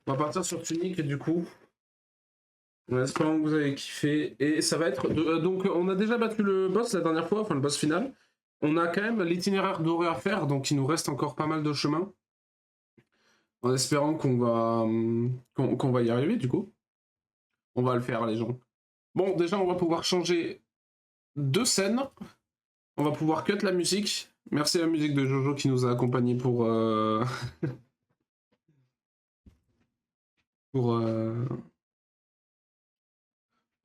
On va partir sur Tunic du coup. En espérant que vous avez kiffé. Et ça va être... donc on a déjà battu le boss la dernière fois, enfin le boss final. On a quand même l'itinéraire doré à faire, donc il nous reste encore pas mal de chemin. En espérant qu'on va y arriver du coup. On va le faire les gens. Bon, déjà on va pouvoir changer de scène. On va pouvoir cut la musique. Merci à la musique de Jojo qui nous a accompagnés pour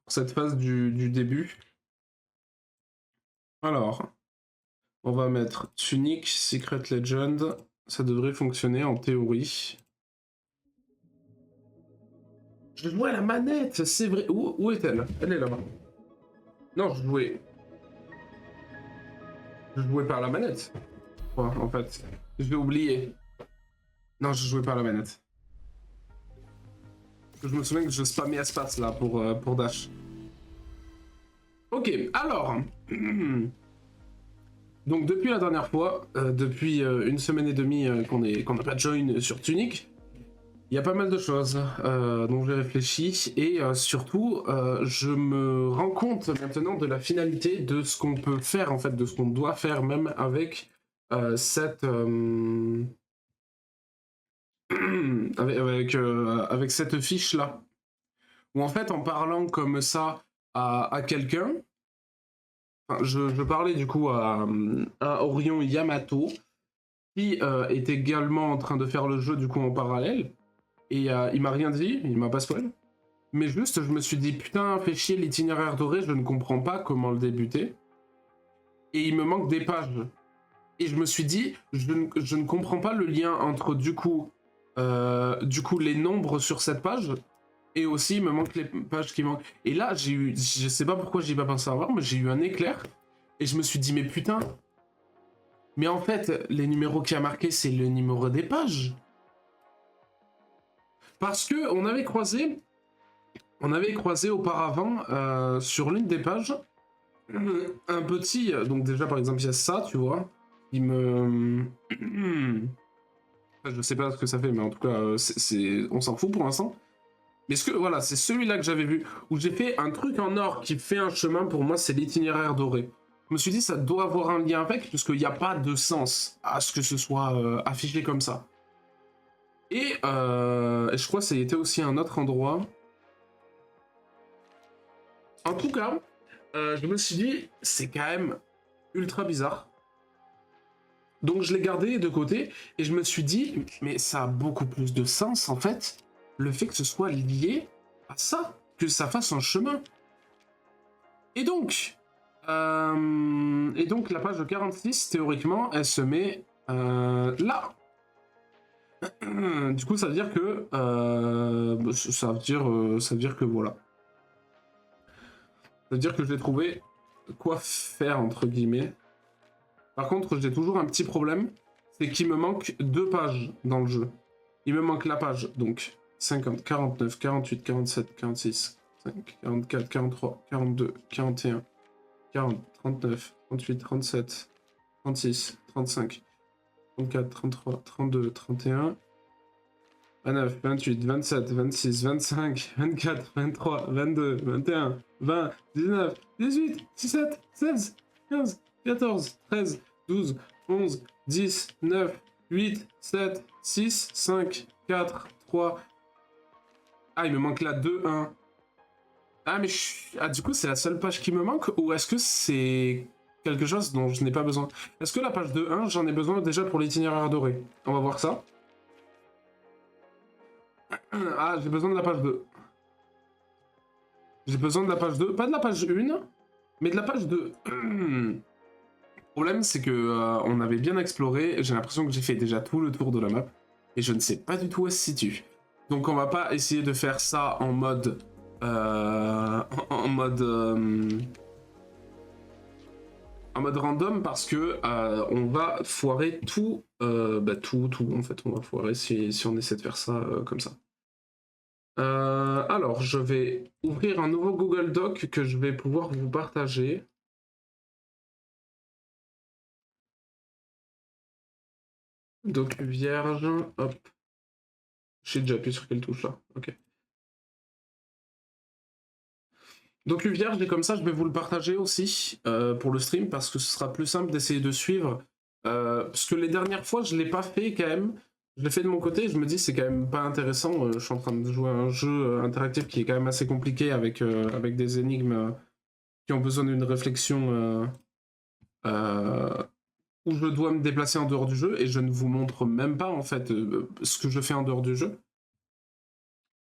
cette phase du début. Alors, on va mettre Tunic, Secret Legend. Ça devrait fonctionner en théorie. Je jouais à la manette, c'est vrai. Où est-elle? Elle est là-bas. Non, je jouais. Je jouais par la manette. Ouais, en fait. Je l'ai oublié. Non, je jouais par la manette. Je me souviens que je spammais espace là pour Dash. Ok, alors. Donc depuis la dernière fois, depuis une semaine et demie qu'on n'a pas join sur Tunic, il y a pas mal de choses dont j'ai réfléchi et surtout je me rends compte maintenant de la finalité de ce qu'on peut faire en fait, de ce qu'on doit faire même avec avec cette fiche là. Où en fait en parlant comme ça à quelqu'un, enfin, je parlais du coup à Orion Yamato qui est également en train de faire le jeu du coup en parallèle. Et il m'a rien dit, il m'a pas spoil. Mais juste, je me suis dit, putain, fais chier l'itinéraire doré, je ne comprends pas comment le débuter. Et il me manque des pages. Et je me suis dit, je ne comprends pas le lien entre du coup les nombres sur cette page. Et aussi, il me manque les pages qui manquent. Et là, j'ai eu, je sais pas pourquoi j'y ai pas pensé avant, mais j'ai eu un éclair. Et je me suis dit, mais putain, mais en fait, les numéros qui a marqué, c'est le numéro des pages. Parce que on avait croisé auparavant sur l'une des pages un petit. Donc, déjà, par exemple, il y a ça, tu vois. Il me. Je sais pas ce que ça fait, mais en tout cas, on s'en fout pour l'instant. Mais ce que, voilà, c'est celui-là que j'avais vu, où j'ai fait un truc en or qui fait un chemin, pour moi, c'est l'itinéraire doré. Je me suis dit, ça doit avoir un lien avec, puisqu'il n'y a pas de sens à ce que ce soit affiché comme ça. Et je crois que ça a été aussi un autre endroit. En tout cas, je me suis dit, c'est quand même ultra bizarre. Donc je l'ai gardé de côté et je me suis dit, mais ça a beaucoup plus de sens en fait, le fait que ce soit lié à ça, que ça fasse un chemin. Et donc, la page 46, théoriquement, elle se met là. Du coup, ça veut dire que ça veut dire que voilà. Ça veut dire que j'ai trouvé quoi faire entre guillemets. Par contre, j'ai toujours un petit problème, c'est qu'il me manque 2 pages dans le jeu. Il me manque la page, donc 50, 49, 48, 47, 46, 5, 44, 43, 42, 41, 40, 39, 38, 37, 36, 35, 34, 33, 32, 31, 29, 28, 27, 26, 25, 24, 23, 22, 21, 20, 19, 18, 17, 16, 15, 14, 13, 12, 11, 10, 9, 8, 7, 6, 5, 4, 3. Ah, il me manque la 2, 1. Ah, mais du coup, c'est la seule page qui me manque ou est-ce que c'est quelque chose dont je n'ai pas besoin? Est-ce que la page 2, 1, j'en ai besoin déjà pour l'itinéraire doré? On va voir ça. Ah, j'ai besoin de la page 2. J'ai besoin de la page 2. Pas de la page 1, mais de la page 2. Le problème, c'est que on avait bien exploré. J'ai l'impression que j'ai fait déjà tout le tour de la map. Et je ne sais pas du tout où elle se situe. Donc on va pas essayer de faire ça en mode... en mode... en mode random parce que on va foirer tout, tout en fait, on va foirer si on essaie de faire ça comme ça. Alors, je vais ouvrir un nouveau Google Doc que je vais pouvoir vous partager. Doc vierge, hop. J'ai déjà appuyé sur quelle touche là? Ok. Donc vierge, et comme ça, je vais vous le partager aussi pour le stream parce que ce sera plus simple d'essayer de suivre. Parce que les dernières fois, je l'ai pas fait quand même. Je l'ai fait de mon côté, je me dis c'est quand même pas intéressant. Je suis en train de jouer à un jeu interactif qui est quand même assez compliqué avec des énigmes qui ont besoin d'une réflexion où je dois me déplacer en dehors du jeu et je ne vous montre même pas en fait ce que je fais en dehors du jeu.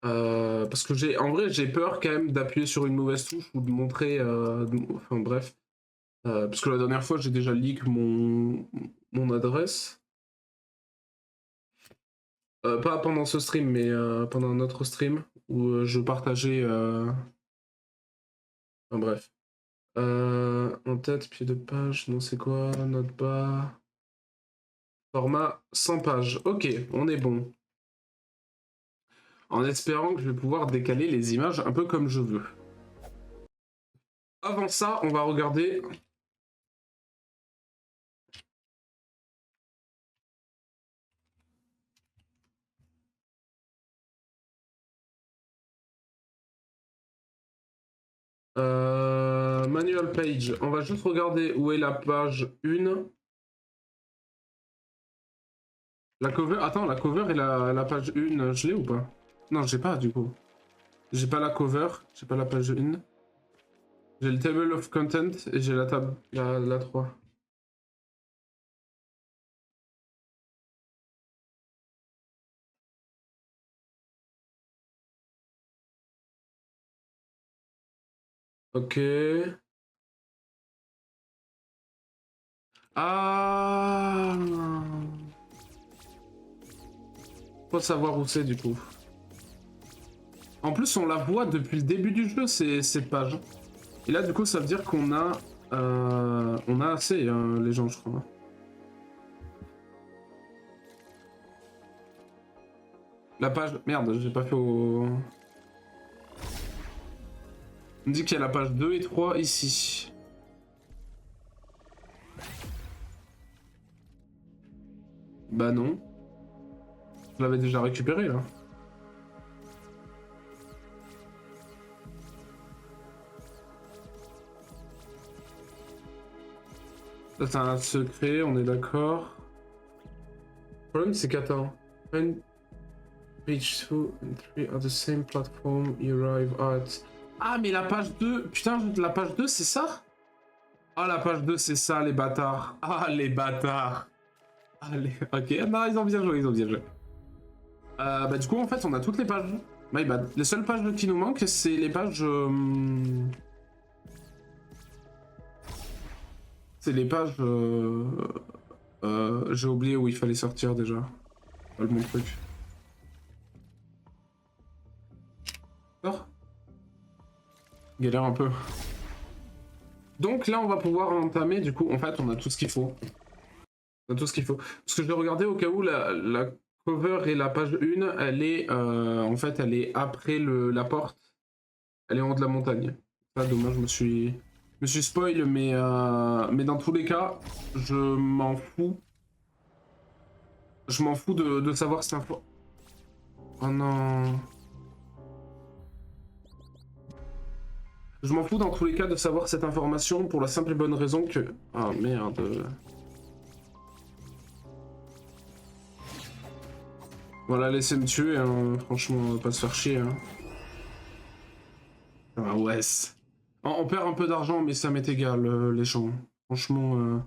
Parce que en vrai, j'ai peur quand même d'appuyer sur une mauvaise touche ou de montrer. Enfin bref. Parce que la dernière fois, j'ai déjà leak mon adresse. Pas pendant ce stream, mais pendant un autre stream où je partageais. Enfin bref. En tête, pied de page, non, c'est quoi? Note bas. Format 100 pages. Ok, on est bon. En espérant que je vais pouvoir décaler les images un peu comme je veux. Avant ça, on va regarder. Manual page. On va juste regarder où est la page 1. La cover. Attends, la cover et la page 1, je l'ai ou pas? Non, j'ai pas du coup. J'ai pas la cover, j'ai pas la page 1. J'ai le table of content et j'ai la table. La 3. Ok. Ah. Faut savoir où c'est du coup. En plus, on la voit depuis le début du jeu, cette page. Et là, du coup, ça veut dire qu'on a... on a assez, hein, les gens, je crois. La page... Merde, j'ai pas fait au... On me dit qu'il y a la page 2 et 3 ici. Bah non. Je l'avais déjà récupéré, là. Là, c'est un secret, on est d'accord. Le problème, c'est qu'attends. When page 2 and 3 are the same platform you arrive at... Ah, mais la page 2... Putain, la page 2, c'est ça? Ah, la page 2, c'est ça, les bâtards. Ah, les bâtards. Allez, ok. Non, ils ont bien joué, ils ont bien joué. Bah, du coup, en fait, on a toutes les pages. My bad. Les seules pages qui nous manquent, c'est les pages... C'est les pages... J'ai oublié où il fallait sortir, déjà. Pas le bon truc. D'accord. Galère un peu. Donc là, on va pouvoir entamer, du coup, en fait, on a tout ce qu'il faut. On a tout ce qu'il faut. Parce que je vais regarder au cas où la cover et la page 1, elle est... en fait, elle est après la porte. Elle est en haut de la montagne. Ça, dommage, je me suis spoil, mais dans tous les cas, je m'en fous. Je m'en fous de savoir cette info. Oh non. Je m'en fous dans tous les cas de savoir cette information pour la simple et bonne raison que... Ah merde. Voilà, laissez me tuer, hein. Franchement, on va pas se faire chier. Hein. Ah ouais. On perd un peu d'argent, mais ça m'est égal, les gens. Franchement,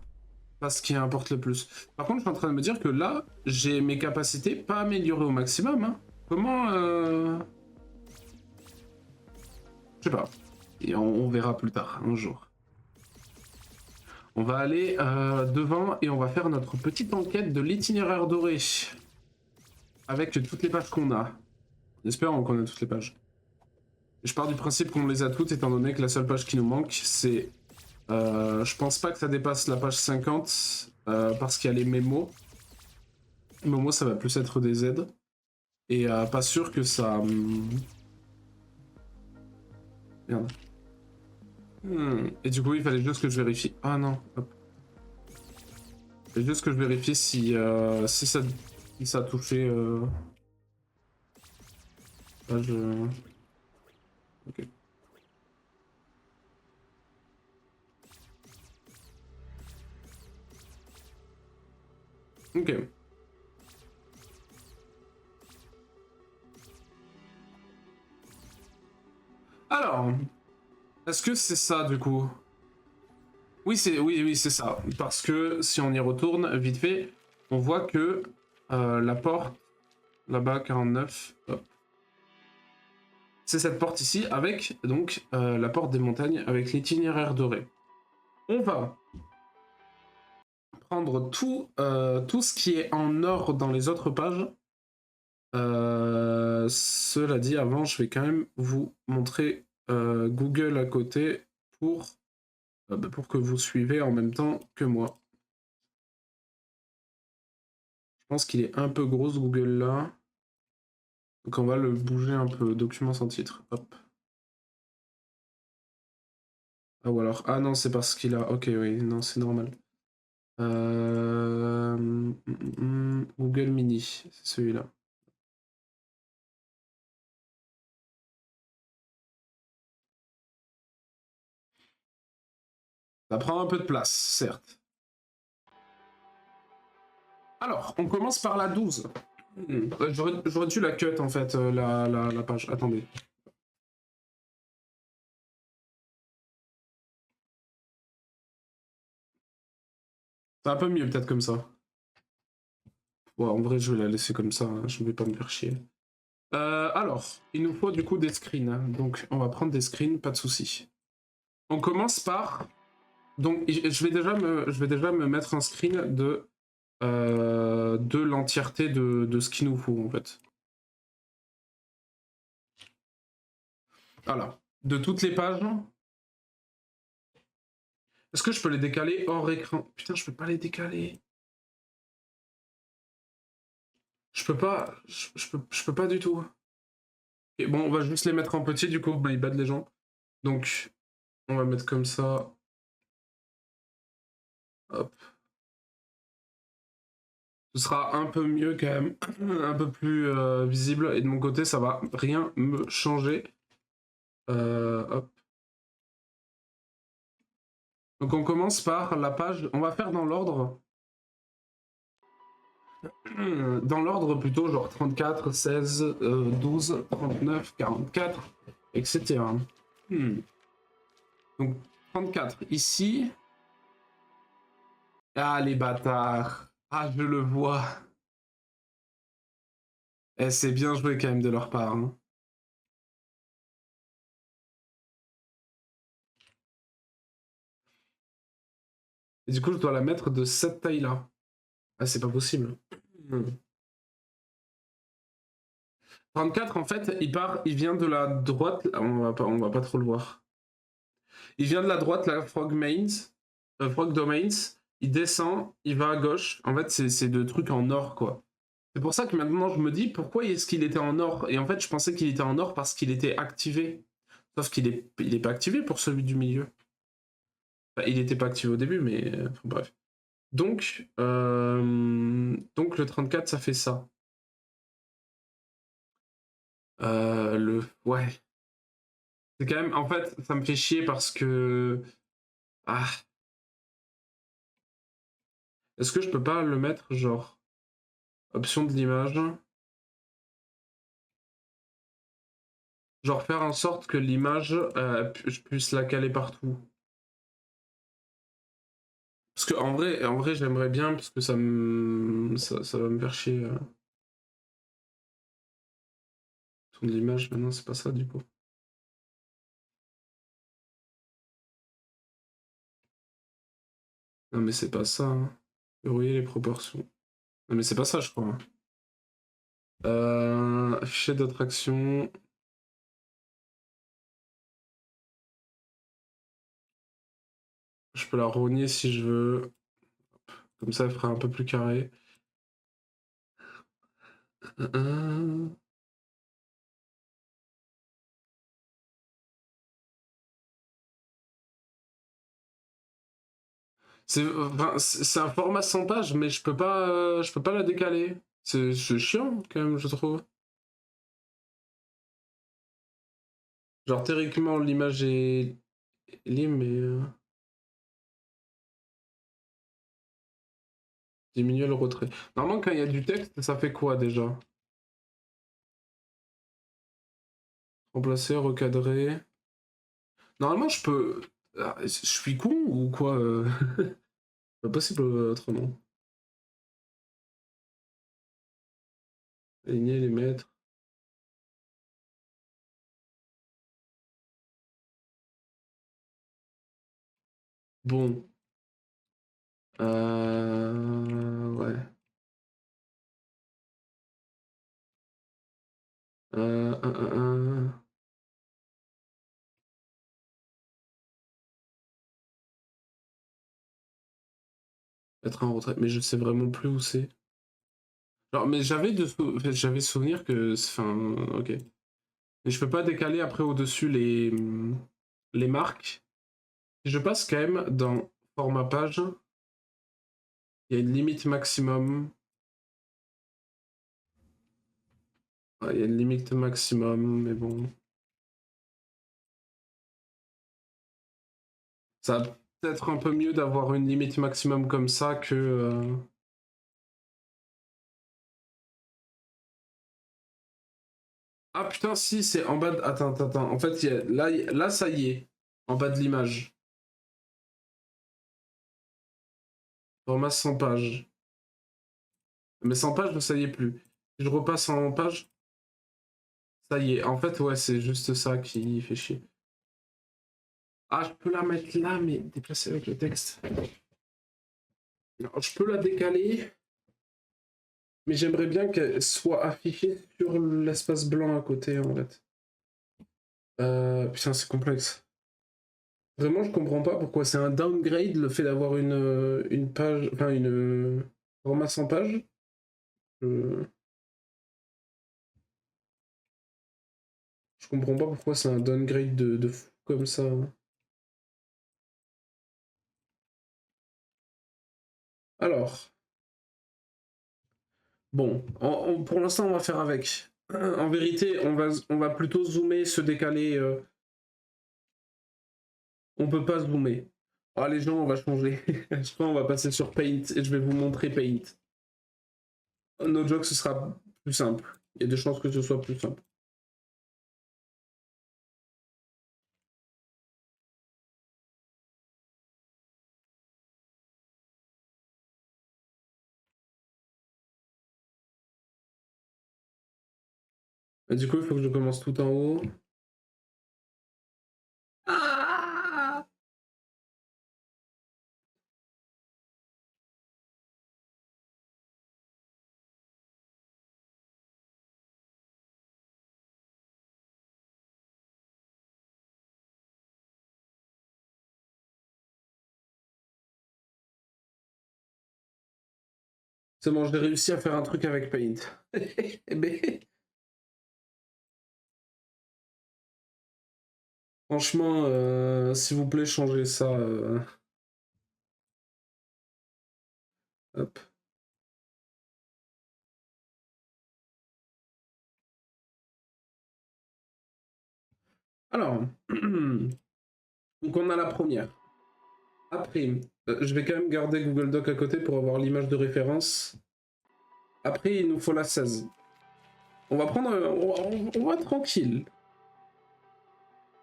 pas ce qui importe le plus. Par contre, je suis en train de me dire que là, j'ai mes capacités pas améliorées au maximum. Hein. Comment... Je sais pas. Et on verra plus tard, un jour. On va aller devant et on va faire notre petite enquête de l'itinéraire doré. Avec toutes les pages qu'on a. Espérons qu'on a toutes les pages. Je pars du principe qu'on les a toutes, étant donné que la seule page qui nous manque, c'est... je pense pas que ça dépasse la page 50, parce qu'il y a les mémos. Mémos, ça va plus être des aides. Et pas sûr que ça... Merde. Et du coup, il fallait juste que je vérifie... Ah non, hop. Il fallait juste que je vérifie si, si ça a touché... Page... Ok. Ok. Alors, est-ce que c'est ça du coup? Oui, oui, c'est ça. Parce que si on y retourne vite fait, on voit que la porte là-bas, 49, hop, c'est cette porte ici avec donc la porte des montagnes avec l'itinéraire doré. On va prendre tout ce qui est en or dans les autres pages. Cela dit, avant, je vais quand même vous montrer Google à côté pour que vous suivez en même temps que moi. Je pense qu'il est un peu gros ce Google là. Donc on va le bouger un peu. Document sans titre. Hop. Ah ou alors. Ah non, c'est parce qu'il a. Ok, oui, non, c'est normal. Google Mini, c'est celui-là. Ça prend un peu de place, certes. Alors, on commence par la 12. J'aurais dû la cut en fait, la page. Attendez. C'est un peu mieux peut-être comme ça. Ouais, en vrai, je vais la laisser comme ça, hein, je ne vais pas me faire chier. Alors, il nous faut du coup des screens. Hein. Donc, on va prendre des screens, pas de souci. On commence par... Donc, je vais déjà me mettre un screen de l'entièreté de ce qu'il nous faut, en fait. Voilà. De toutes les pages. Est-ce que je peux les décaler hors écran? Putain, je peux pas les décaler. Je peux pas... Je peux pas du tout. Et bon, on va juste les mettre en petit, du coup, my bad les gens. Donc, on va mettre comme ça. Hop. Ce sera un peu mieux quand même, un peu plus visible. Et de mon côté, ça va rien me changer. Hop. Donc on commence par la page, on va faire dans l'ordre. Dans l'ordre plutôt, genre 34, 16, 12, 39, 44, etc. Donc 34 ici. Ah les bâtards. Ah je le vois. Eh, c'est bien joué quand même de leur part. Hein. Et du coup, je dois la mettre de cette taille-là. Ah, c'est pas possible. 34, en fait, il vient de la droite. On va pas trop le voir. Il vient de la droite, la Frog Mains, Frog Domains. Il descend, il va à gauche. En fait, c'est de trucs en or, quoi. C'est pour ça que maintenant, je me dis, pourquoi est-ce qu'il était en or? Et en fait, je pensais qu'il était en or parce qu'il était activé. Sauf il est pas activé pour celui du milieu. Enfin, il était pas activé au début, mais bref. Donc le 34, ça fait ça. Ouais. C'est quand même... En fait, ça me fait chier parce que... Ah. Est-ce que je peux pas le mettre, genre... Option de l'image. Genre faire en sorte que l'image, je puisse la caler partout. Parce que en vrai j'aimerais bien, parce que ça va me faire chier. Option de l'image, maintenant c'est pas ça du coup. Non mais c'est pas ça. Hein. Verrouiller les proportions. Non mais c'est pas ça je crois. Hein. Afficher d'autres actions. Je peux la rogner si je veux. Comme ça, elle fera un peu plus carré. C'est un format 100 pages, mais je peux pas la décaler. C'est chiant quand même, je trouve. Genre, théoriquement, l'image est libre, mais... Diminuer le retrait. Normalement, quand il y a du texte, ça fait quoi, déjà? Remplacer, recadrer... Normalement, je peux... Ah, je suis con ou quoi Pas possible autrement. Aligner, les mettre... Bon. Ouais. Euh, un, un, un. Être en retrait. Mais je sais vraiment plus où c'est. Genre, mais j'avais souvenir que... Enfin, ok. Mais je peux pas décaler après au-dessus les marques. Si je passe quand même dans format page, il y a une limite maximum. Ouais, il y a une limite maximum, mais bon. Ça va peut-être un peu mieux d'avoir une limite maximum comme ça que... Ah putain, si, c'est en bas de... Attends, attends, attends. En fait, là, ça y est. En bas de l'image. Format 100 pages. Mais 100 pages, ça y est plus. Si je repasse en page, ça y est. En fait, ouais, c'est juste ça qui fait chier. Ah, je peux la mettre là, mais déplacer avec le texte. Alors, je peux la décaler, mais j'aimerais bien qu'elle soit affichée sur l'espace blanc à côté, en fait. Putain, c'est complexe. Vraiment, je comprends pas pourquoi c'est un downgrade le fait d'avoir une page, enfin format 100 pages. Je, je comprends pas pourquoi c'est un downgrade de fou comme ça. Alors, bon, pour l'instant, on va faire avec. En vérité, on va plutôt zoomer, se décaler. On peut pas zoomer. Ah, les gens, on va changer. Je crois qu'on va passer sur Paint et je vais vous montrer Paint. No joke, ce sera plus simple. Il y a des chances que ce soit plus simple. Et du coup, il faut que je commence tout en haut. Ah, c'est bon, j'ai réussi à faire un truc avec Paint. Mais franchement, s'il vous plaît, changez ça. Hop. Alors, donc on a la première. Après, je vais quand même garder Google Doc à côté pour avoir l'image de référence. Après, il nous faut la 16. On va prendre. On va tranquille.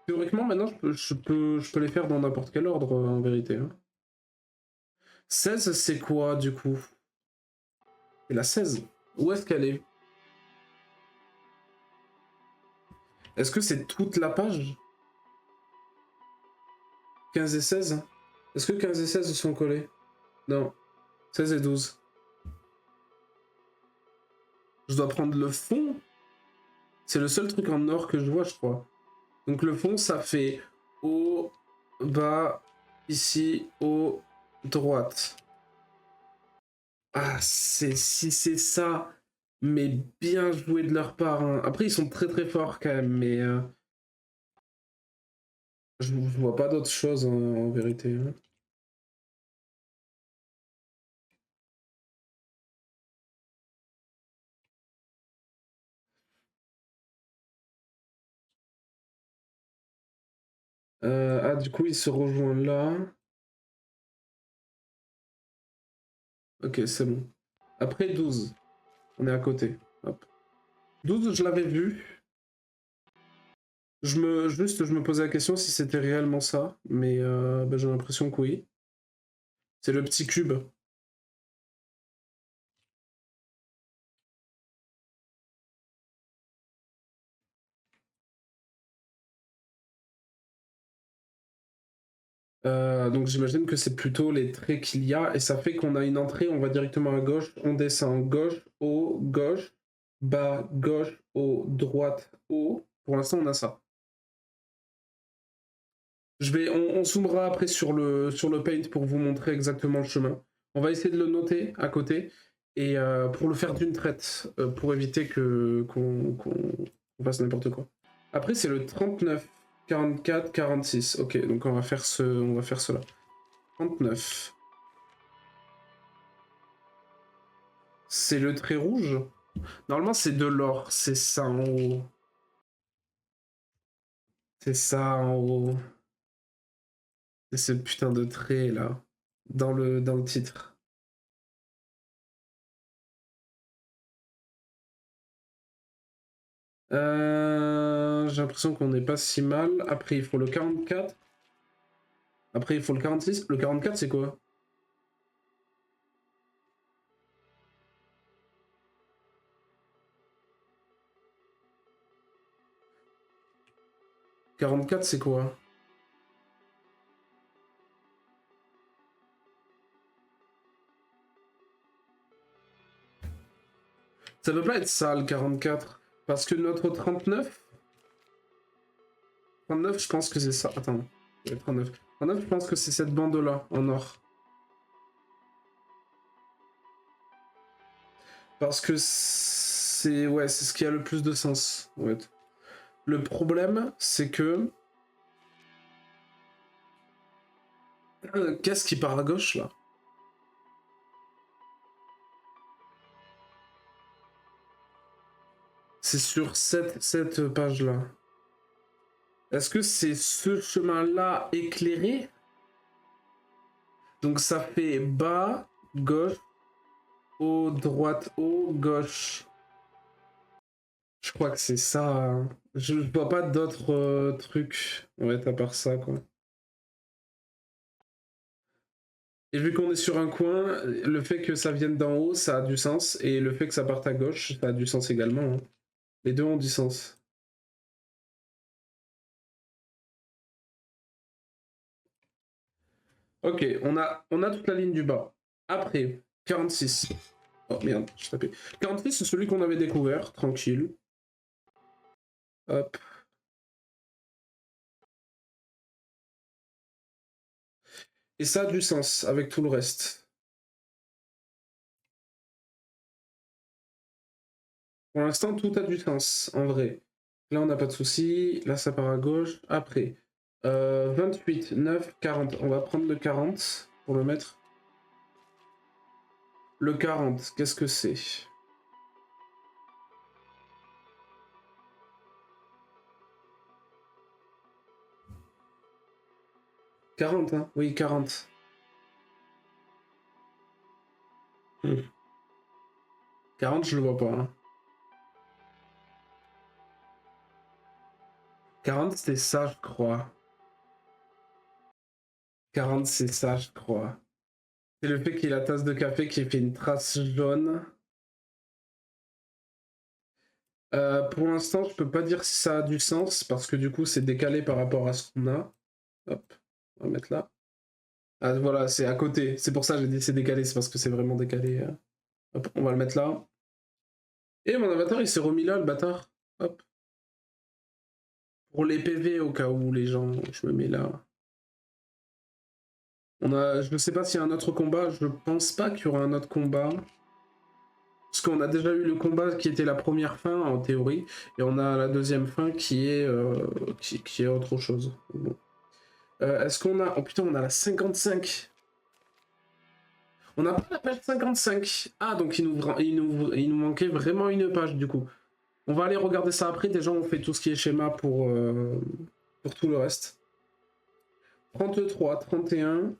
Théoriquement, maintenant, je peux les faire dans n'importe quel ordre, en vérité. Hein. 16, c'est quoi, du coup? C'est la 16. Où est-ce qu'elle est? Est-ce que c'est toute la page? 15 et 16? Est-ce que 15 et 16 sont collés? Non. 16 et 12. Je dois prendre le fond? C'est le seul truc en or que je vois, je crois. Donc le fond, ça fait haut, bas, ici, haut, droite. Ah, si c'est ça, mais bien joué de leur part. Hein. Après, ils sont très très forts quand même, mais je vois pas d'autre chose en vérité. Hein. Ah, du coup, il se rejoint là. Ok, c'est bon. Après 12, on est à côté. Hop. 12, je l'avais vu. Juste, je me posais la question si c'était réellement ça, mais bah, j'ai l'impression que oui. C'est le petit cube. Donc j'imagine que c'est plutôt les traits qu'il y a, et ça fait qu'on a une entrée, on va directement à gauche, on descend gauche, haut, gauche, bas, gauche, haut, droite, haut. Pour l'instant, on a ça. On zoomera après sur le paint pour vous montrer exactement le chemin. On va essayer de le noter à côté, et pour le faire d'une traite, pour éviter qu'on fasse n'importe quoi. Après, c'est le 39, 44, 46. Ok, donc on va faire cela. 39. C'est le trait rouge. Normalement, c'est de l'or. C'est ça en haut. C'est ça en haut. C'est ce putain de trait là. Dans le titre. J'ai l'impression qu'on n'est pas si mal. Après, il faut le 44. Après, il faut le 46. Le 44, c'est quoi? « 44, c'est quoi? Ça peut pas être ça, le 44. Parce que notre 39... 39, je pense que c'est ça. Attends. 39. 39, je pense que c'est cette bande-là, en or. Parce que c'est... Ouais, c'est ce qui a le plus de sens, en fait. Le problème, c'est que... Qu'est-ce qui part à gauche, là? C'est sur cette page-là. Est-ce que c'est ce chemin-là éclairé? Donc ça fait bas, gauche, haut, droite, haut, gauche. Je crois que c'est ça, hein. Je vois pas d'autres trucs, ouais, à part ça, quoi. Et vu qu'on est sur un coin, le fait que ça vienne d'en haut, ça a du sens. Et le fait que ça parte à gauche, ça a du sens également, hein. Les deux ont du sens. Ok, on a toute la ligne du bas. Après, 46. Oh merde, j'ai tapé. 46, c'est celui qu'on avait découvert, tranquille. Hop. Et ça a du sens avec tout le reste. Pour l'instant, tout a du sens, en vrai. Là, on n'a pas de souci. Là, ça part à gauche. Après, 28, 9, 40. On va prendre le 40 pour le mettre. Le 40, qu'est-ce que c'est? « 40, hein? Oui, 40. 40, je le vois pas, hein. 40, c'était ça, je crois. 40, c'est ça, je crois. C'est le fait qu'il y ait la tasse de café qui fait une trace jaune. Pour l'instant, je peux pas dire si ça a du sens, parce que du coup, c'est décalé par rapport à ce qu'on a. Hop, on va mettre là. Ah, voilà, c'est à côté. C'est pour ça que j'ai dit c'est décalé, c'est parce que c'est vraiment décalé. Hop, on va le mettre là. Et mon avatar, il s'est remis là, le bâtard. Hop. Pour les PV, au cas où les gens, je me mets là. Je ne sais pas s'il y a un autre combat, je pense pas qu'il y aura un autre combat. Parce qu'on a déjà eu le combat qui était la première fin, en théorie, et on a la deuxième fin qui est, qui est autre chose. Bon. Est-ce qu'on a... Oh putain, on a la 55. On n'a pas la page 55. Ah, donc il nous manquait vraiment une page, du coup. On va aller regarder ça après. Déjà, on fait tout ce qui est schéma pour tout le reste. 33, 31.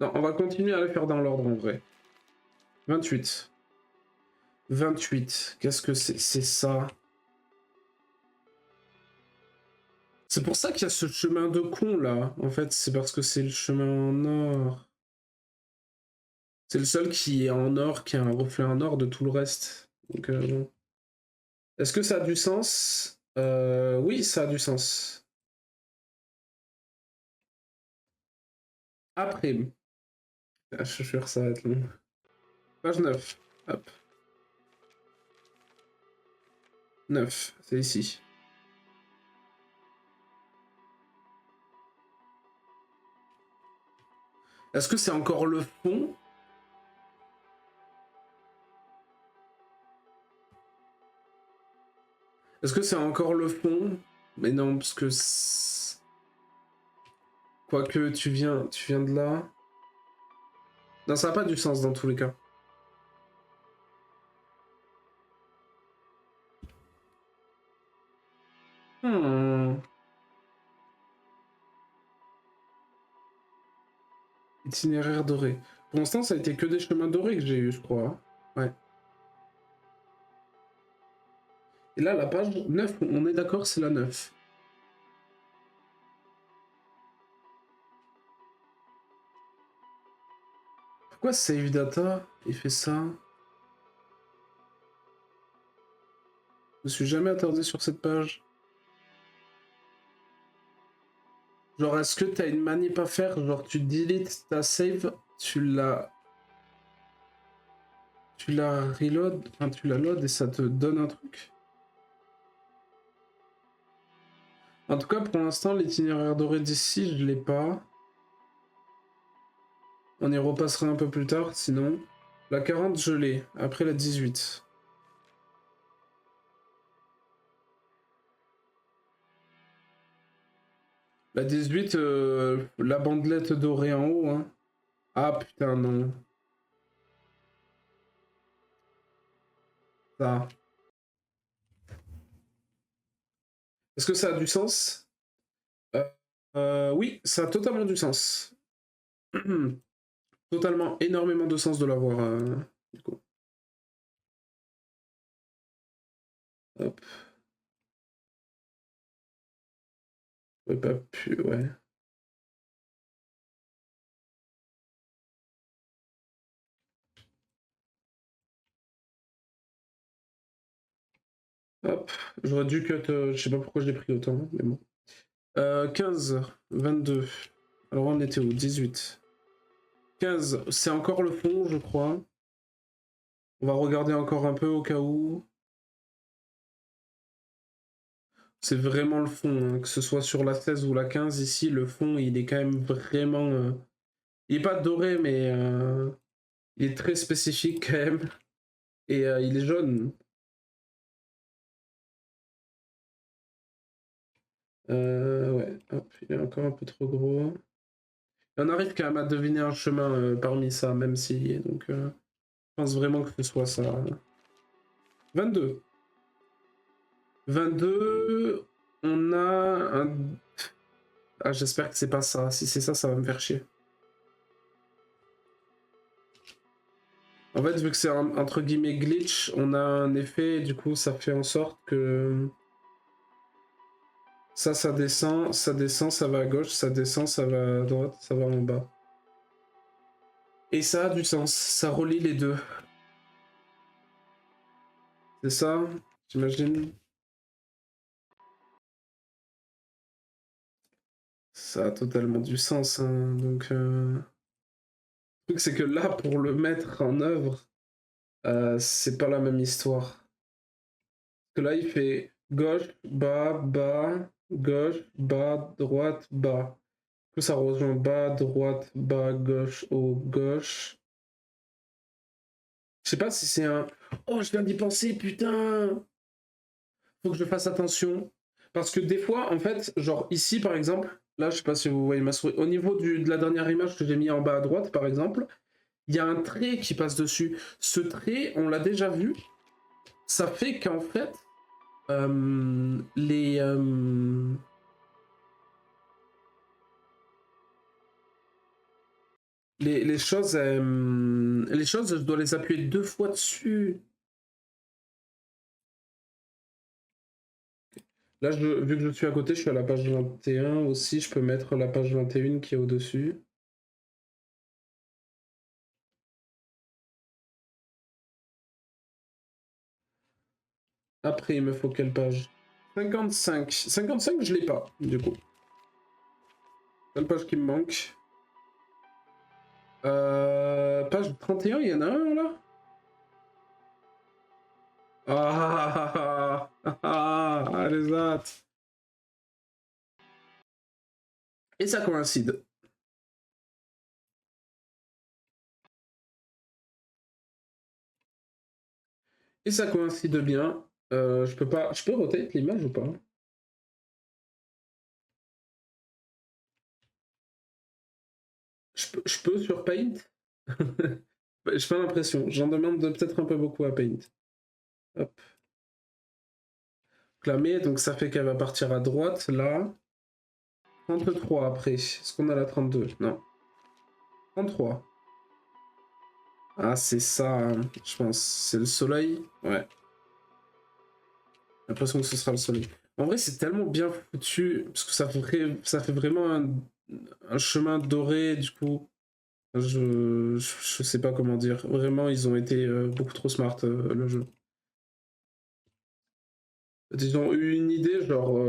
Non, on va continuer à les faire dans l'ordre en vrai. 28. 28. Qu'est-ce que c'est? C'est ça. C'est pour ça qu'il y a ce chemin de con là. En fait, c'est parce que c'est le chemin en or. C'est le seul qui est en or, qui a un reflet en or de tout le reste. Donc, bon. Est-ce que ça a du sens? Oui, ça a du sens. Après. Ah, je suis sûr que ça va être long. Page 9. Hop. 9, c'est ici. Est-ce que c'est encore le fond? Est-ce que c'est encore le fond? Mais non, parce que... Quoique, tu viens de là. Non, ça n'a pas du sens dans tous les cas. Itinéraire doré. Pour l'instant, ça a été que des chemins dorés que j'ai eu, je crois. Ouais. Et là, la page 9, on est d'accord, c'est la 9. Pourquoi Save Data, il fait ça? Je me suis jamais attardé sur cette page. Genre, est-ce que t'as une manip à faire? Genre, tu deletes ta save, tu la reload, enfin, tu la load et ça te donne un truc. En tout cas, pour l'instant, l'itinéraire doré d'ici, je l'ai pas. On y repassera un peu plus tard, sinon. La 40, je l'ai. Après la 18. La 18, la bandelette dorée en haut, hein. Ah putain, non. Ça. Est-ce que ça a du sens? Oui, ça a totalement du sens. Totalement, énormément de sens de l'avoir, du coup. Hop. Pas pu, ouais. Hop, j'aurais dû cut, je sais pas pourquoi j'ai pris autant, mais bon. 15, 22. Alors on était où? 18. 15, c'est encore le fond, je crois. On va regarder encore un peu au cas où. C'est vraiment le fond, hein. Que ce soit sur la 16 ou la 15, ici, le fond, il est quand même vraiment... Il est pas doré, mais il est très spécifique quand même. Et il est jaune. Ouais, hop, il est encore un peu trop gros. Et on arrive quand même à deviner un chemin parmi ça, même si... Donc, je pense vraiment que ce soit ça. 22. 22, on a un... Ah, j'espère que c'est pas ça. Si c'est ça, ça va me faire chier. En fait, vu que c'est un entre guillemets glitch, on a un effet, et du coup, ça fait en sorte que... Ça descend, ça va à gauche, ça descend, ça va à droite, ça va en bas. Et ça a du sens, ça relie les deux. C'est ça, j'imagine. Ça a totalement du sens, hein. Donc... Le truc, c'est que là, pour le mettre en œuvre, c'est pas la même histoire. Parce que là, il fait gauche, bas, bas, gauche, bas, droite, bas. Du coup, ça rejoint bas, droite, bas, gauche, haut, gauche. Je sais pas si c'est un... Oh, je viens d'y penser, putain! Faut que je fasse attention. Parce que des fois, en fait, genre ici, par exemple, là, je sais pas si vous voyez ma souris, au niveau de la dernière image que j'ai mis en bas à droite, par exemple, il y a un trait qui passe dessus. Ce trait, on l'a déjà vu. Ça fait qu'en fait, les... Les choses, je dois les appuyer 2 fois dessus. Là, vu que je suis à côté, je suis à la page 21 aussi. Je peux mettre la page 21 qui est au-dessus. Après, il me faut quelle page? 55. 55, je l'ai pas, du coup. Quelle page qui me manque? Page 31, il y en a un, là? Les autres. Et ça coïncide. Et ça coïncide bien. Je peux pas. Je peux rotate l'image ou pas? Je peux sur Paint? J'ai pas l'impression. J'en demande peut-être un peu beaucoup à Paint. Hop. Clamé, donc ça fait qu'elle va partir à droite, là. 33 après. Est-ce qu'on a la 32? Non. 33. Ah, c'est ça, hein, je pense. C'est le soleil? Ouais. J'ai l'impression que ce sera le soleil. En vrai, c'est tellement bien foutu, parce que ça fait vraiment un chemin doré, du coup. Je sais pas comment dire. Vraiment, ils ont été beaucoup trop smart, le jeu. Ils ont eu une idée, genre...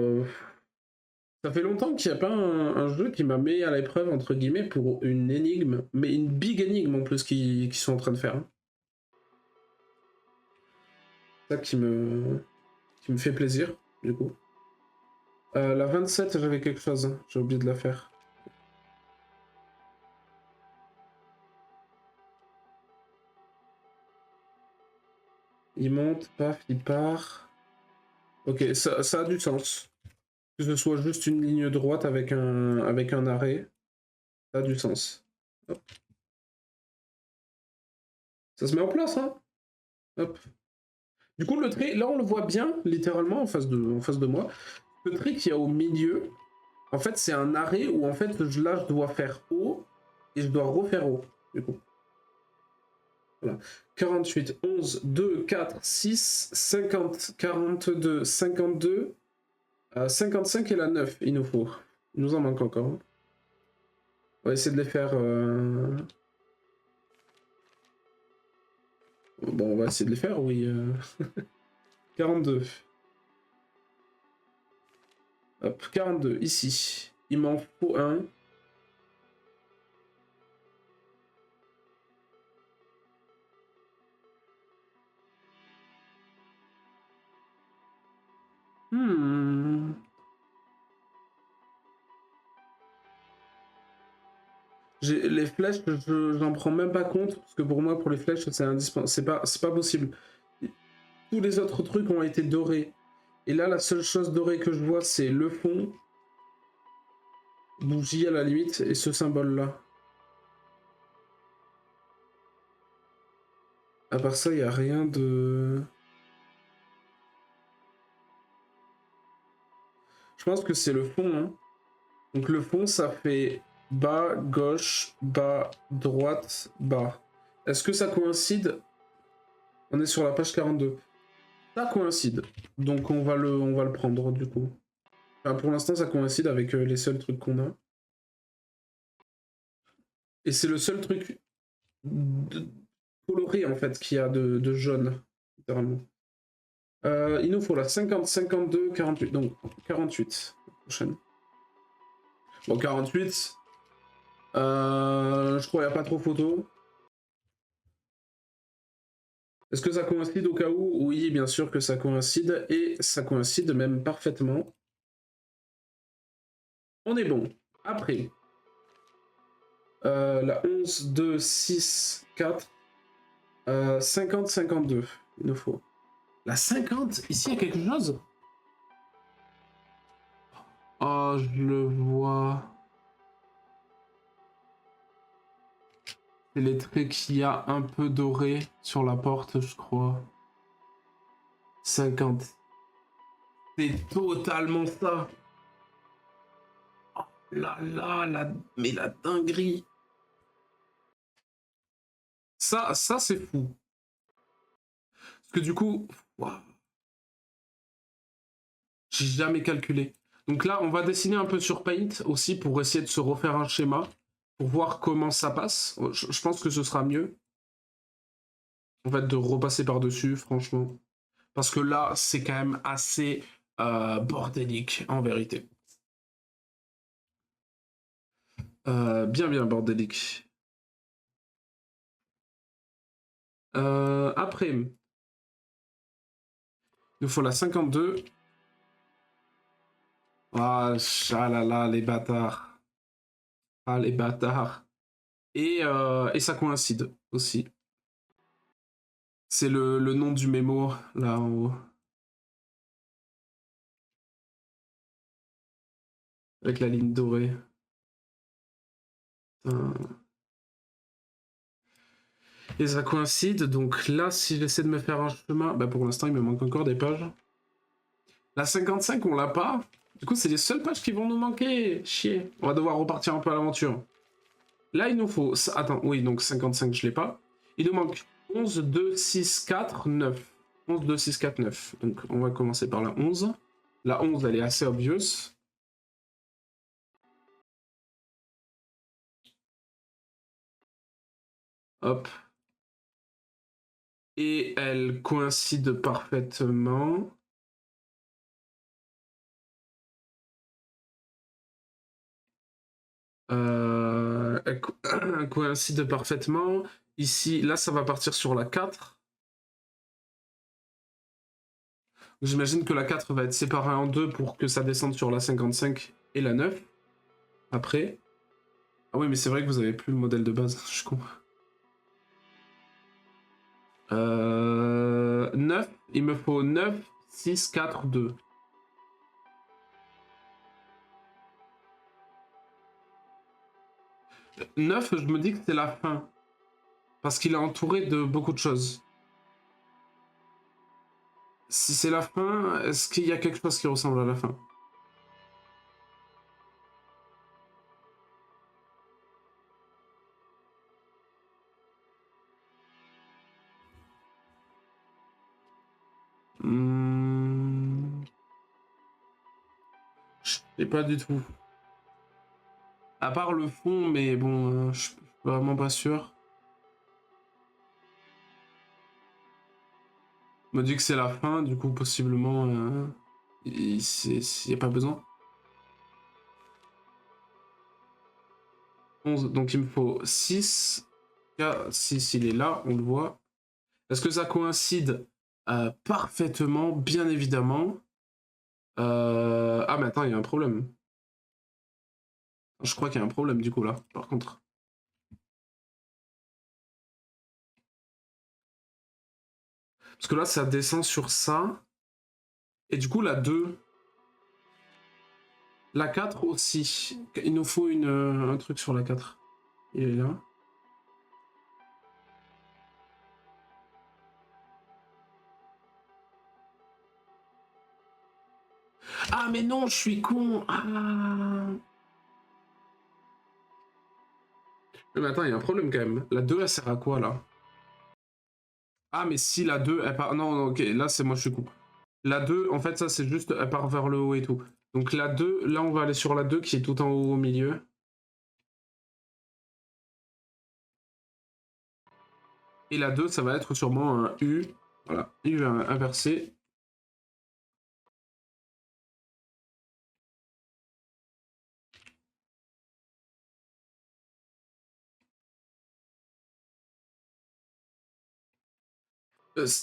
ça fait longtemps qu'il n'y a pas un jeu qui m'a mis à l'épreuve, entre guillemets, pour une énigme, mais une big énigme en plus qu'ils sont en train de faire. Hein. C'est ça qui me fait plaisir, du coup. La 27, j'avais quelque chose, hein. J'ai oublié de la faire. Il monte, paf, il part. Ok, ça a du sens. Que ce soit juste une ligne droite avec un arrêt, ça a du sens. Hop. Ça se met en place, hein. Hop. Du coup, le trait, là, on le voit bien, littéralement, en face de moi. Le trait qu'il y a au milieu, en fait, c'est un arrêt où, en fait, là, je dois faire haut et je dois refaire haut, du coup. Voilà. 48, 11, 2, 4, 6, 50, 42, 52, 55 et la 9, il nous faut. Il nous en manque encore. On va essayer de les faire... Bon, on va essayer de les faire, oui. 42. Hop, 42, ici. Il m'en faut un. Les flèches, j'en prends même pas compte, parce que pour moi, pour les flèches, c'est indispensable. C'est pas possible. Tous les autres trucs ont été dorés. Et là, la seule chose dorée que je vois, c'est le fond, bougie à la limite, et ce symbole-là. À part ça, il n'y a rien de... Je pense que c'est le fond. Hein. Donc le fond, ça fait bas, gauche, bas, droite, bas. Est-ce que ça coïncide? On est sur la page 42. Ça coïncide. Donc on va le prendre du coup. Enfin, pour l'instant, ça coïncide avec les seuls trucs qu'on a. Et c'est le seul truc coloré en fait qu'il y a de jaune, littéralement. Il nous faut la 50, 52, 48. Donc 48. Prochaine. Bon, 48. Je crois qu'il n'y a pas trop photo. Est-ce que ça coïncide au cas où? Oui, bien sûr que ça coïncide. Et ça coïncide même parfaitement. On est bon. Après. La 11, 2, 6, 4. 50, 52. Il nous faut. La 50? Ici, il y a quelque chose? Oh, je le vois. C'est les traits qu'il y a un peu dorés sur la porte, je crois. 50. C'est totalement ça. Oh là là, mais la dinguerie. Ça c'est fou. Parce que du coup, waouh, j'ai jamais calculé. Donc là, on va dessiner un peu sur Paint aussi pour essayer de se refaire un schéma, pour voir comment ça passe. Je pense que ce sera mieux, en fait, de repasser par-dessus, franchement. Parce que là, c'est quand même assez bordélique, en vérité. Bien bordélique. Après, il nous faut la 52. Ah, chalala, les bâtards. Ah, les bâtards. Et ça coïncide aussi. C'est le nom du mémo, là en haut. Avec la ligne dorée. Et ça coïncide, donc là, si j'essaie de me faire un chemin... Bah pour l'instant, il me manque encore des pages. La 55, on l'a pas. Du coup, c'est les seules pages qui vont nous manquer. Chier. On va devoir repartir un peu à l'aventure. Là, il nous faut... Attends, oui, donc 55, je l'ai pas. Il nous manque 11, 2, 6, 4, 9. 11, 2, 6, 4, 9. Donc, on va commencer par la 11. La 11, elle est assez obvious. Hop. Et elle coïncide parfaitement. Elle coïncide parfaitement. Ici, là, ça va partir sur la 4. J'imagine que la 4 va être séparée en deux pour que ça descende sur la 55 et la 9. Après. Ah oui, mais c'est vrai que vous avez plus le modèle de base, je comprends. 9, il me faut 9, 6, 4, 2. 9, je me dis que c'est la fin. Parce qu'il est entouré de beaucoup de choses. Si c'est la fin, est-ce qu'il y a quelque chose qui ressemble à la fin? Je sais pas du tout. À part le fond, mais bon, je suis vraiment pas sûr. Me dit que c'est la fin, du coup, possiblement, il n'y a pas besoin. 11, donc il me faut 6. 6, il est là, on le voit. Est-ce que ça coïncide parfaitement, bien évidemment. Ah, mais attends, il y a un problème. Je crois qu'il y a un problème, du coup, là, par contre. Parce que là, ça descend sur ça. Et du coup, la 2. La 4 aussi. Il nous faut un truc sur la 4. Il est là. Ah, mais non, je suis con. Ah. Mais attends, il y a un problème quand même. La 2, elle sert à quoi, là? Ah, mais si la 2, elle part... Non, non, ok, là, c'est moi, je suis con. La 2, en fait, ça, c'est juste, elle part vers le haut et tout. Donc la 2, là, on va aller sur la 2, qui est tout en haut au milieu. Et la 2, ça va être sûrement un U. Voilà, U inversé.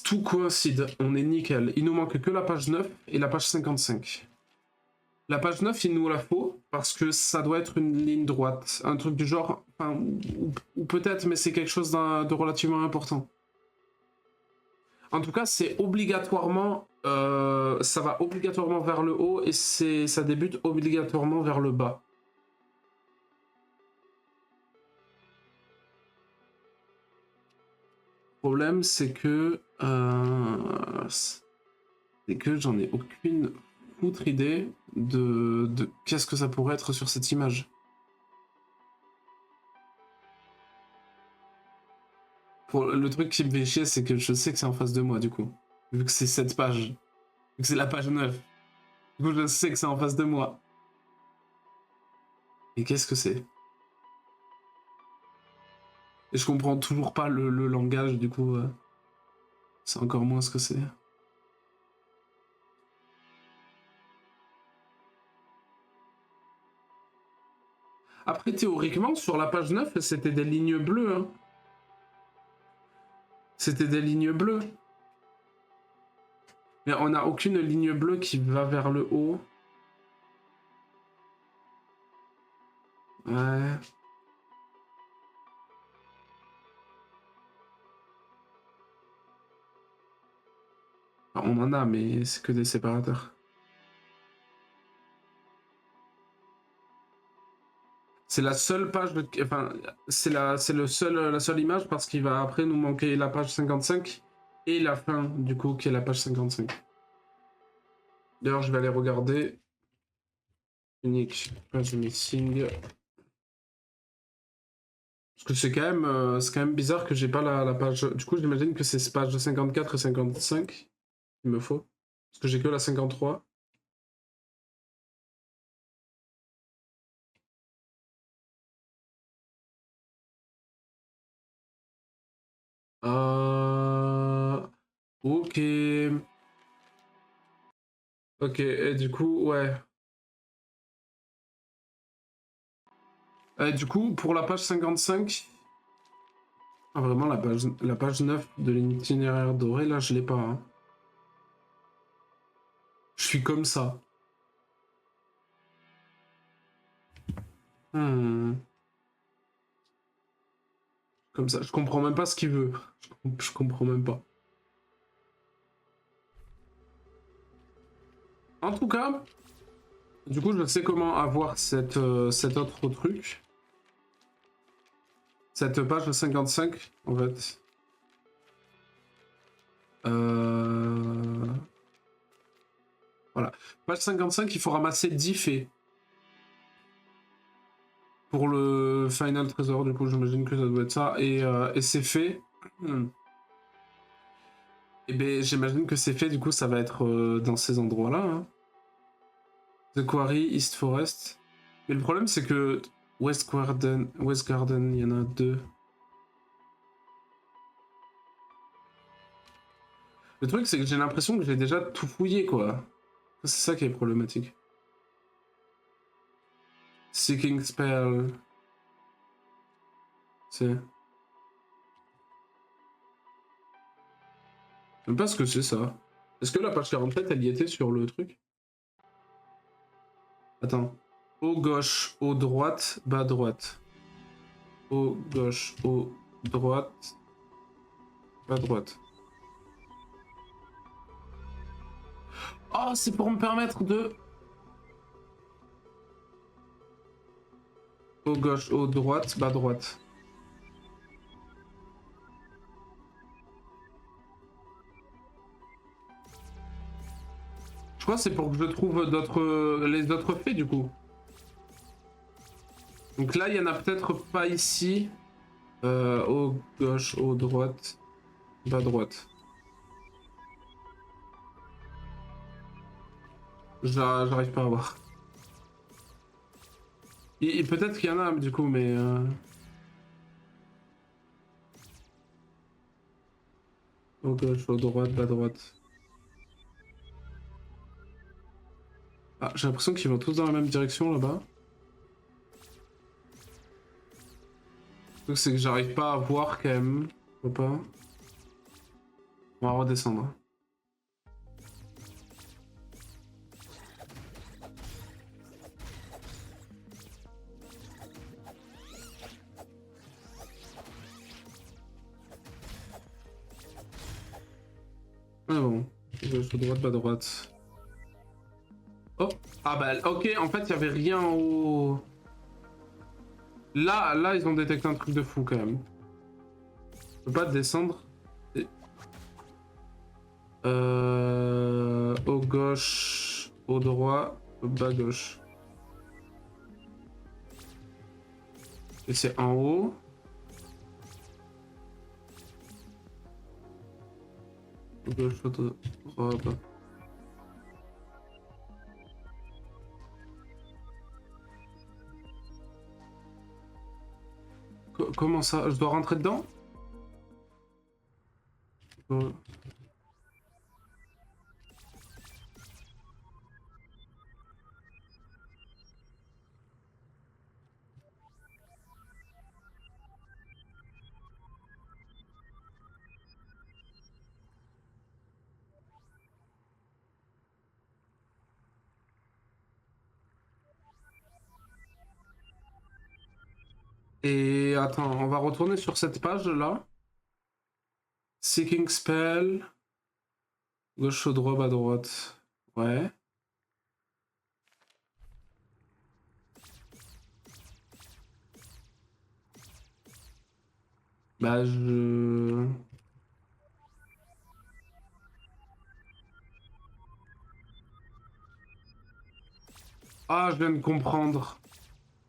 Tout coïncide, on est nickel. Il nous manque que la page 9 et la page 55. La page 9, il nous la faut parce que ça doit être une ligne droite. Un truc du genre, enfin, ou peut-être, mais c'est quelque chose de relativement important. En tout cas, c'est obligatoirement, ça va obligatoirement vers le haut et ça débute obligatoirement vers le bas. Le problème, c'est que j'en ai aucune foutre idée de qu'est-ce que ça pourrait être sur cette image. Le truc qui me fait chier, c'est que je sais que c'est en face de moi, du coup. Vu que c'est cette page. Vu que c'est la page 9. Du coup, je sais que c'est en face de moi. Et qu'est-ce que c'est? Et je comprends toujours pas le langage, du coup. C'est encore moins ce que c'est. Après, théoriquement, sur la page 9, c'était des lignes bleues. Hein. C'était des lignes bleues. Mais on n'a aucune ligne bleue qui va vers le haut. Ouais. Enfin, on en a, mais c'est que des séparateurs. C'est la seule page, enfin, c'est la seule image parce qu'il va après nous manquer la page 55 et la fin, du coup, qui est la page 55. D'ailleurs, je vais aller regarder. Unique page missing. Parce que c'est quand même bizarre que j'ai pas la page. Du coup, j'imagine que c'est page 54 et 55 qu'il me faut. Parce que j'ai que la 53. Ok. Ok, et du coup, ouais. Du coup, pour la page 55, ah, vraiment, la page 9 de l'itinéraire doré, là, je l'ai pas. Hein. Je suis comme ça. Hmm. Comme ça. Je comprends même pas ce qu'il veut. Je comprends même pas. En tout cas, du coup, je sais comment avoir cet autre truc. Cette page 55, en fait. Voilà. Page 55, il faut ramasser 10 faits. Pour le Final Trésor, du coup, j'imagine que ça doit être ça. Et c'est fait. Et ben, j'imagine que c'est fait, du coup, ça va être dans ces endroits-là. Hein. The Quarry, East Forest. Mais le problème, c'est que West Garden, il y en a 2. Le truc, c'est que j'ai l'impression que j'ai déjà tout fouillé, quoi. C'est ça qui est problématique. Seeking Spell. C'est. Je sais même pas ce que c'est ça. Est-ce que la page 47, elle y était sur le truc? Attends. Haut gauche, haut droite, bas droite. Haut gauche, haut droite, bas droite. Oh, c'est pour me permettre de... Haut gauche, haut droite, bas droite. Je crois que c'est pour que je trouve les autres faits, du coup. Donc là, il y en a peut-être pas ici. Haut gauche, haut droite, bas droite. J'arrive pas à voir. Et peut-être qu'il y en a, du coup, mais... Haut gauche, haut droite, bas droite. Ah, j'ai l'impression qu'ils vont tous dans la même direction, là-bas. Le truc, c'est que j'arrive pas à voir, quand même. Faut pas. On va redescendre. Ah bon. Gauche, droite, bas droite. Oh. Ah bah ok, en fait il y avait rien en haut. Là ils ont détecté un truc de fou quand même. Je peux pas descendre. Au gauche, au droit, au bas gauche. Et c'est en haut. Gauche, droite. Comment ça? Je dois rentrer dedans? Et attends, on va retourner sur cette page là. Seeking spell. Gauche, droite, bas, droite. Ouais. Bah je... Ah, je viens de comprendre.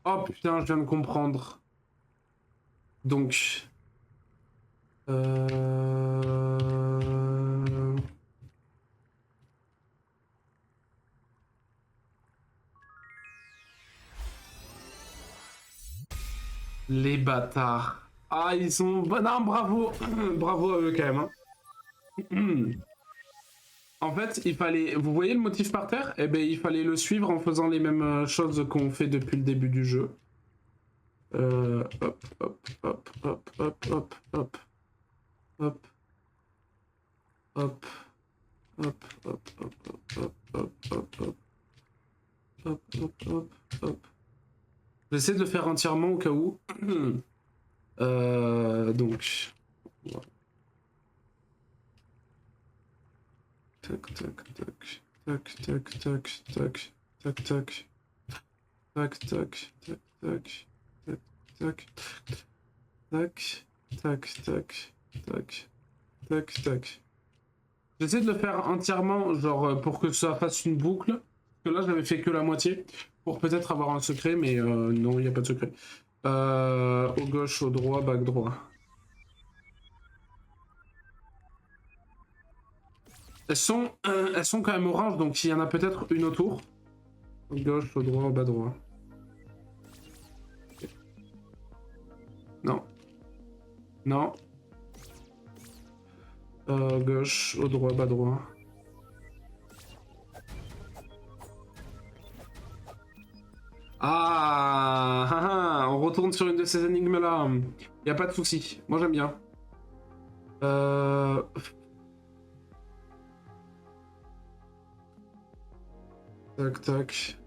Oh putain, je viens de comprendre. Donc... Les bâtards. Ah, ils sont... Bah, non, bravo. Bravo à eux quand même. Hein. En fait, il fallait... Vous voyez le motif par terre? Eh ben, il fallait le suivre en faisant les mêmes choses qu'on fait depuis le début du jeu. Hop, hop, hop, hop, hop, hop, hop. Hop. Hop. Hop, hop, hop, hop, hop, hop, hop. Hop, hop, hop, hop. J'essaie de le faire entièrement au cas où. Donc... Tac, tac, tac. Tac, tac, tac, tac. Tac, tac. Tac, tac, tac, tac. Tac, tac. Tac, tac, tac. Tac, tac. J'essaie de le faire entièrement, genre pour que ça fasse une boucle. Parce que là, j'avais fait que la moitié. Pour peut-être avoir un secret, mais non, il n'y a pas de secret. Au gauche, au droit, bac droit. Elles sont quand même oranges, donc il y en a peut-être une autour. Au gauche, au droit, au bas droit. Okay. Non. Non. Gauche, au droit, bas droit. On retourne sur une de ces énigmes-là. Y a pas de souci. Moi, j'aime bien. Tac, tac.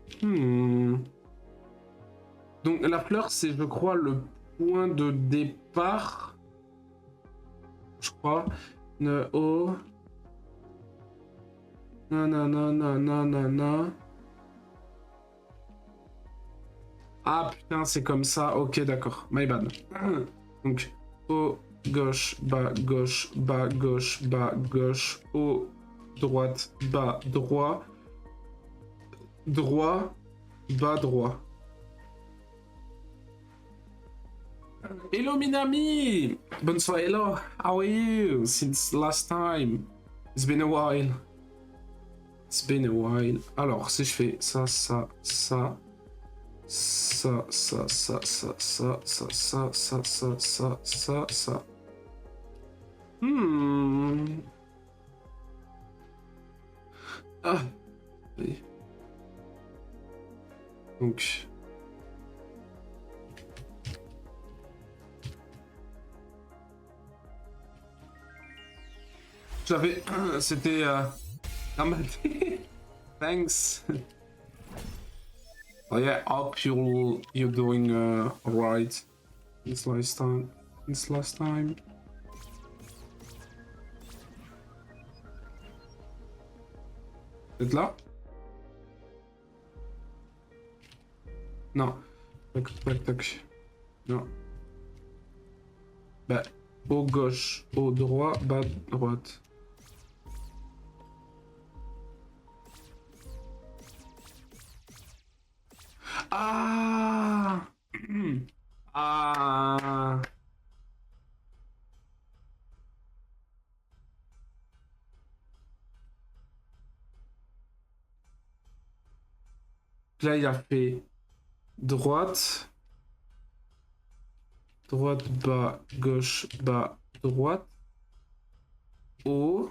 Donc, la fleur, c'est, je crois, le point de départ. Je crois. Oh. Nanana. Ah putain, c'est comme ça. Ok, d'accord. My bad. Donc, haut, gauche, bas, gauche, bas, gauche, bas, gauche, haut, droite, bas, droit, droit, bas, droit. Hello Minami! Bonsoir, hello. How are you? Since last time. It's been a while. It's been a while. Alors, si je fais ça, ça, ça, ça, ça, ça, ça, ça, ça, ça, ça, ça, ça, ça, ça. Ah. Oui. Donc. J'avais. C'était. Dans ma tête. Thanks. Oh yeah, hope you're doing alright. This last time. Vous êtes là? Non. Tac, tac, tac. Non. Bah, au gauche, au droit, bas, droite. Ah! Ah! Là, il a fait droite. Droite, bas, gauche, bas, droite. Haut.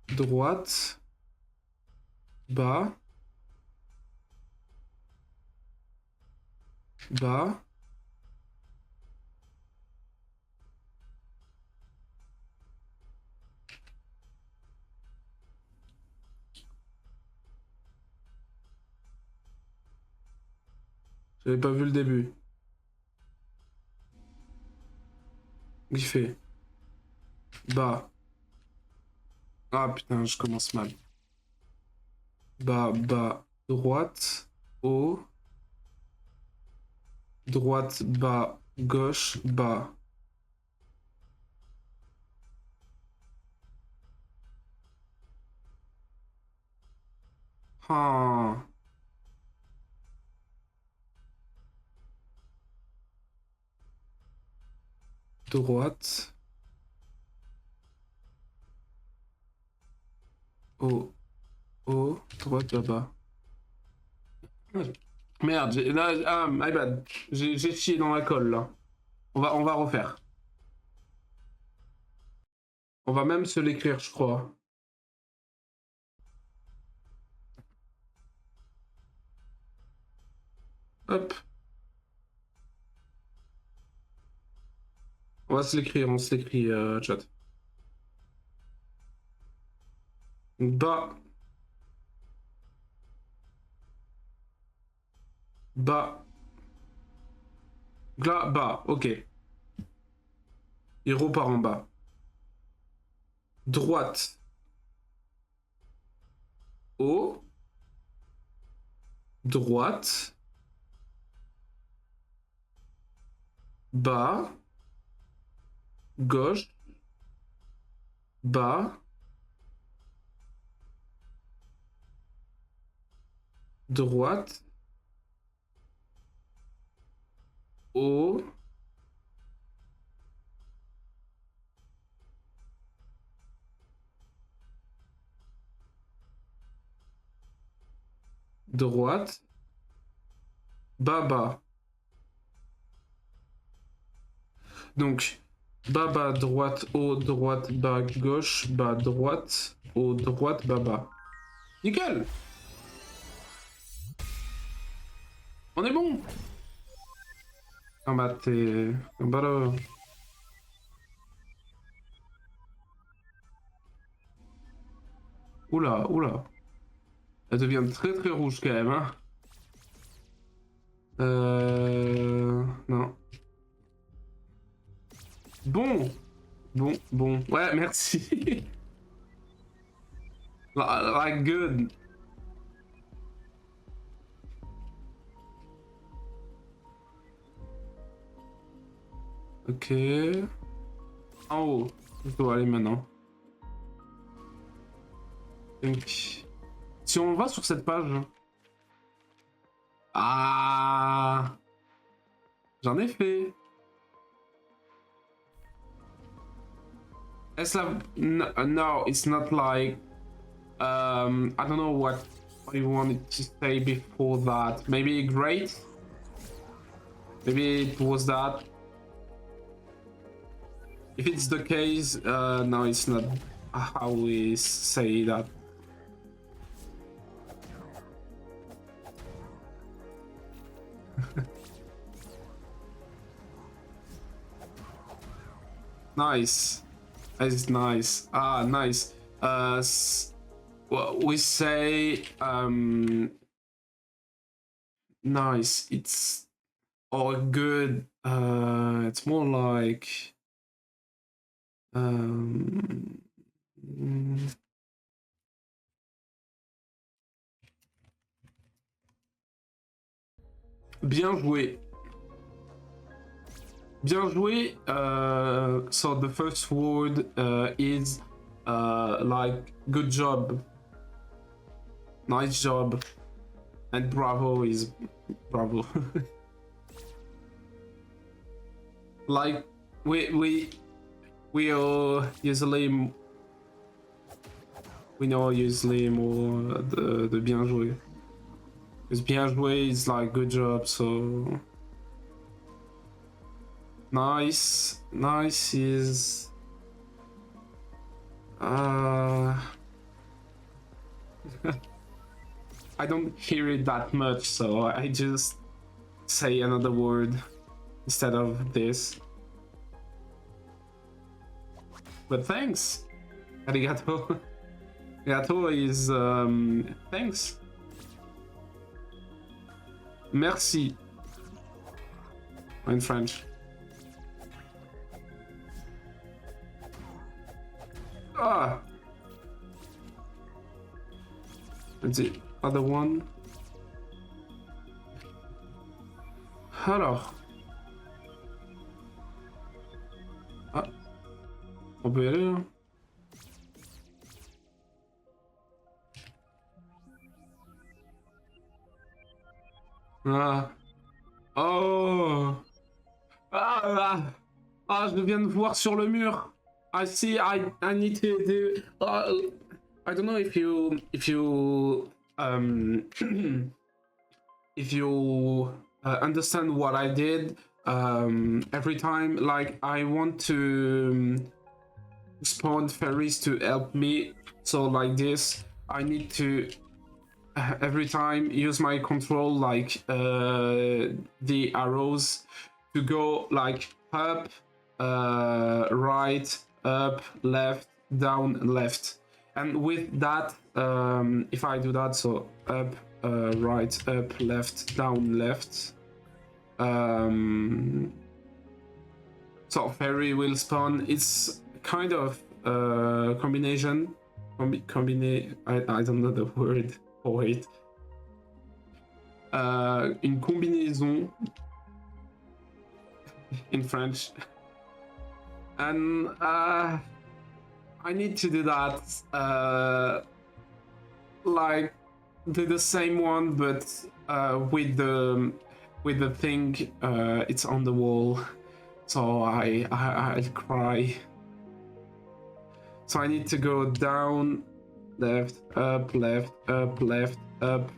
Droite. Bas. Bas. J'avais pas vu le début. Il fait bas. Ah putain, je commence mal. Bas, bas, droite, haut. Droite, bas, gauche, bas. Ah. Droite. Haut, haut, droite, bas, bas. Merde, là, ah, my bad. J'ai chié dans la colle, là. On va refaire. On va même se l'écrire, je crois. Hop. On va se l'écrire, on se l'écrit, chat. Bas. Bas. Là, bas, ok. Il repart en bas. Droite. Haut. Droite. Bas. Gauche. Bas. Droite. Haut. Droite. Bas, bas. Donc, bas, bas, droite, haut, droite, bas, gauche, bas, droite, haut, droite, bas, bas. Nickel! On est bon! Ah bah t'es... Bah là... Oula, oula. Elle devient très très rouge quand même, hein. Non. Bon! Bon, bon. Ouais, merci. Like good. Ok. En haut. Je dois aller maintenant. Donc, si on va sur cette page... Ah, j'en ai fait. It's like no, it's not like I don't know what you wanted to say before that. Maybe great. Maybe it was that. If it's the case, no, it's not how we say that. Nice. It's nice. Ah, nice. Well, we say nice. It's or good. It's more like mm, bien joué. Bien joué. So the first word is like good job, nice job, and bravo is bravo. Like we usually we know usually more the bien joué. Because bien joué is like good job, so nice is I don't hear it that much, so I just say another word instead of this. But thanks, arigato. Arigato is thanks. Merci in French. Ah, and the other one. Alors, ah, on peut y aller là. Ah, oh, ah, je viens de voir sur le mur. I see. I need to do. I don't know if you if you understand what I did. Every time, like I want to spawn fairies to help me. So like this, I need to every time use my control like the arrows to go like up, right, up, left, down, left. And with that, if I do that, so up, right, up, left, down, left, so fairy will spawn. It's kind of combination. I don't know the word for it. Une combinaison in French. And I need to do that like do the same one, but with the thing it's on the wall, so I'll cry. So I need to go down, left, up, left, up, left, up,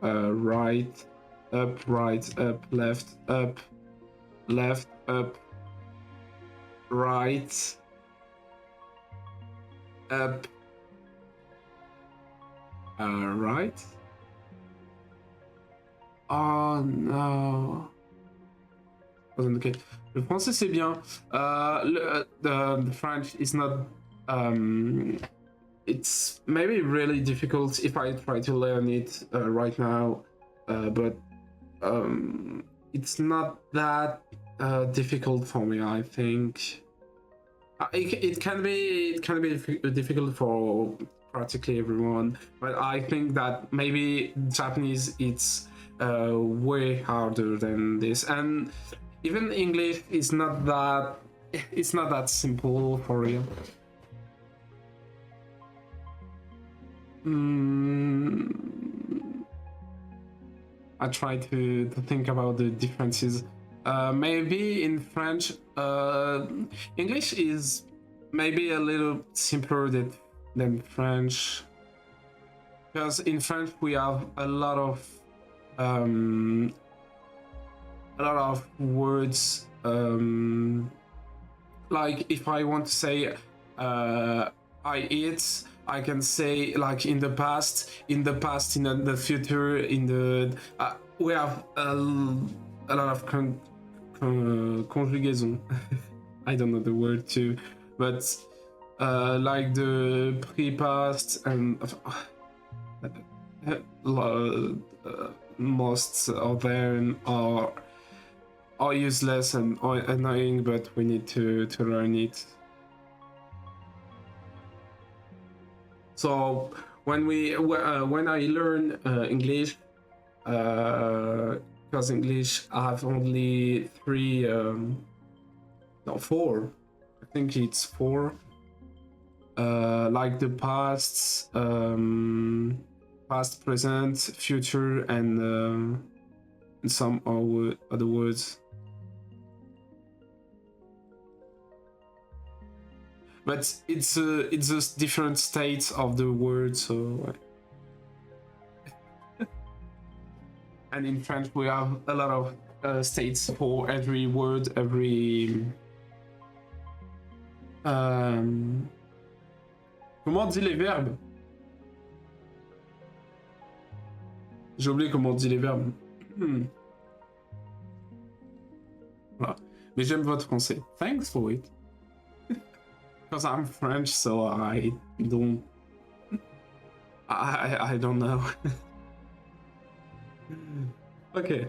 right, up, right, up, left, up, left, up, right, up, right. Oh no. Wasn't okay. Le français c'est bien. The French is not. It's maybe really difficult if I try to learn it right now, but it's not that difficult for me. I think it can be difficult for practically everyone, but I think that maybe Japanese it's way harder than this, and even English is not that simple for real. I try to think about the differences. Maybe in French, English is maybe a little simpler than French, because in French we have a lot of words. Like if I want to say I eat, I can say like in the past, in the future, in the we have a lot of conjugaison. I don't know the word too, but like the pre-past and most of them are useless and annoying, but we need to learn it. So when I learn English, because English I have only four. I think it's four. Like the past, present, future, and some other words. But it's a different state of the word, so. And in French, we have a lot of states for every word, every. Comment on dit les verbes? J'ai oublié comment on dit les verbes. Voilà. Mais j'aime votre français. Thanks for it. Because I'm French, so I don't. I don't know. Ok.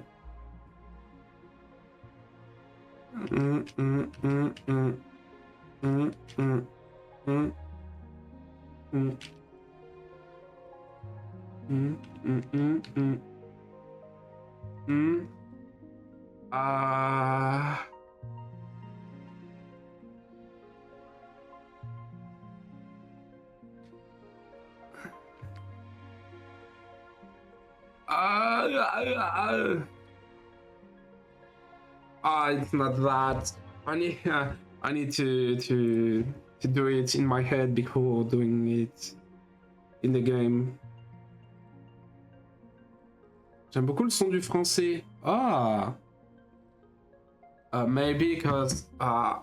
It's not that. I need to do it in my head before doing it in the game. J'aime beaucoup le son du français. Ah. Maybe because I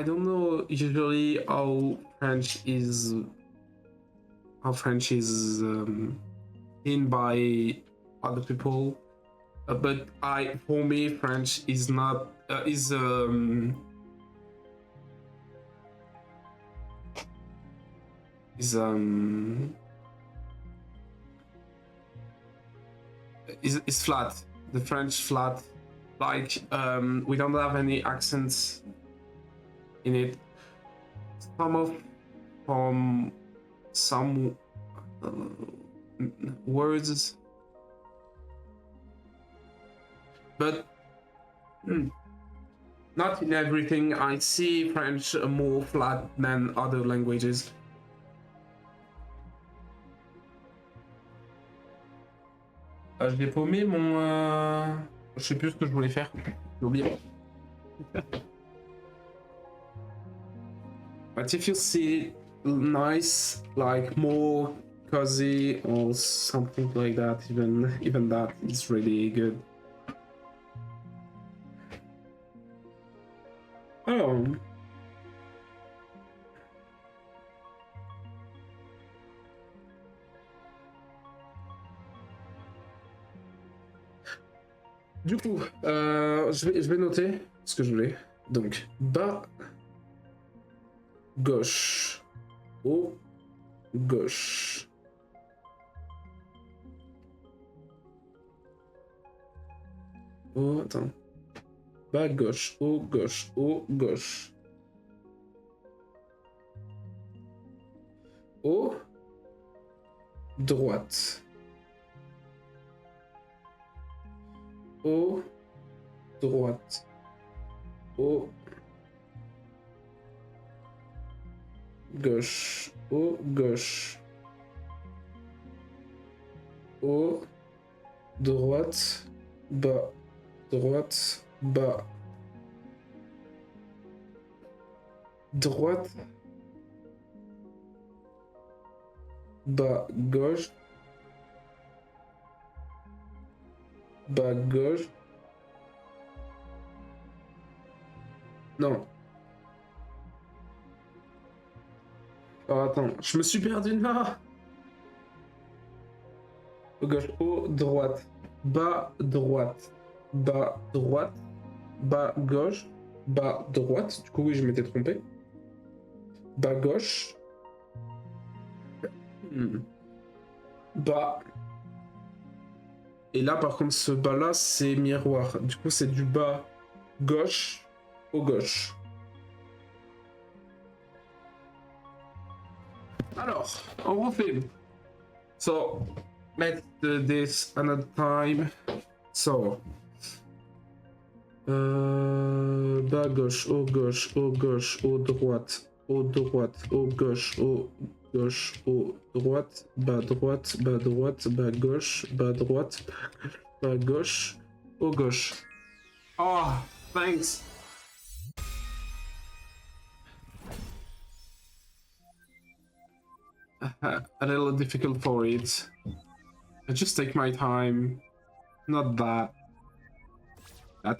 don't know usually how French is seen by other people, but for me French is not is flat. The French flat, like we don't have any accents in it. Some words, but not in everything. I see French more flat than other languages. J'ai paumé mon. Je sais plus ce que je voulais faire. J'ai oublié. But if you see nice, like more cozy or something like that, even that is really good. Oh. Du coup, je vais noter ce que je voulais. Donc, bas, gauche, haut, gauche. Oh, attends. Bas, gauche, haut, gauche, haut, gauche. Haut, droite. Haut, droite. Haut, gauche. Haut, gauche. Haut, droite, bas. Droite, bas. Droite, bas, gauche. Bas, gauche. Non. Oh, attends, je me suis perdu là. Gauche, haut, droite. Bas, droite. Bas, droite. Bas, gauche. Bas, droite. Du coup, oui, je m'étais trompé. Bas, gauche. Bas. Et là, par contre, ce bas-là, c'est miroir. Du coup, c'est du bas gauche au gauche. Alors, on refait. So, let's do this another time. So, bas gauche, haut gauche, haut gauche, haut droite, haut droite, haut gauche, haut gauche, haut droite, bas droite, bas droite, bas gauche, bas droite, bas gauche, haut gauche. Oh, thanks. a little difficult for it. I just take my time. Not that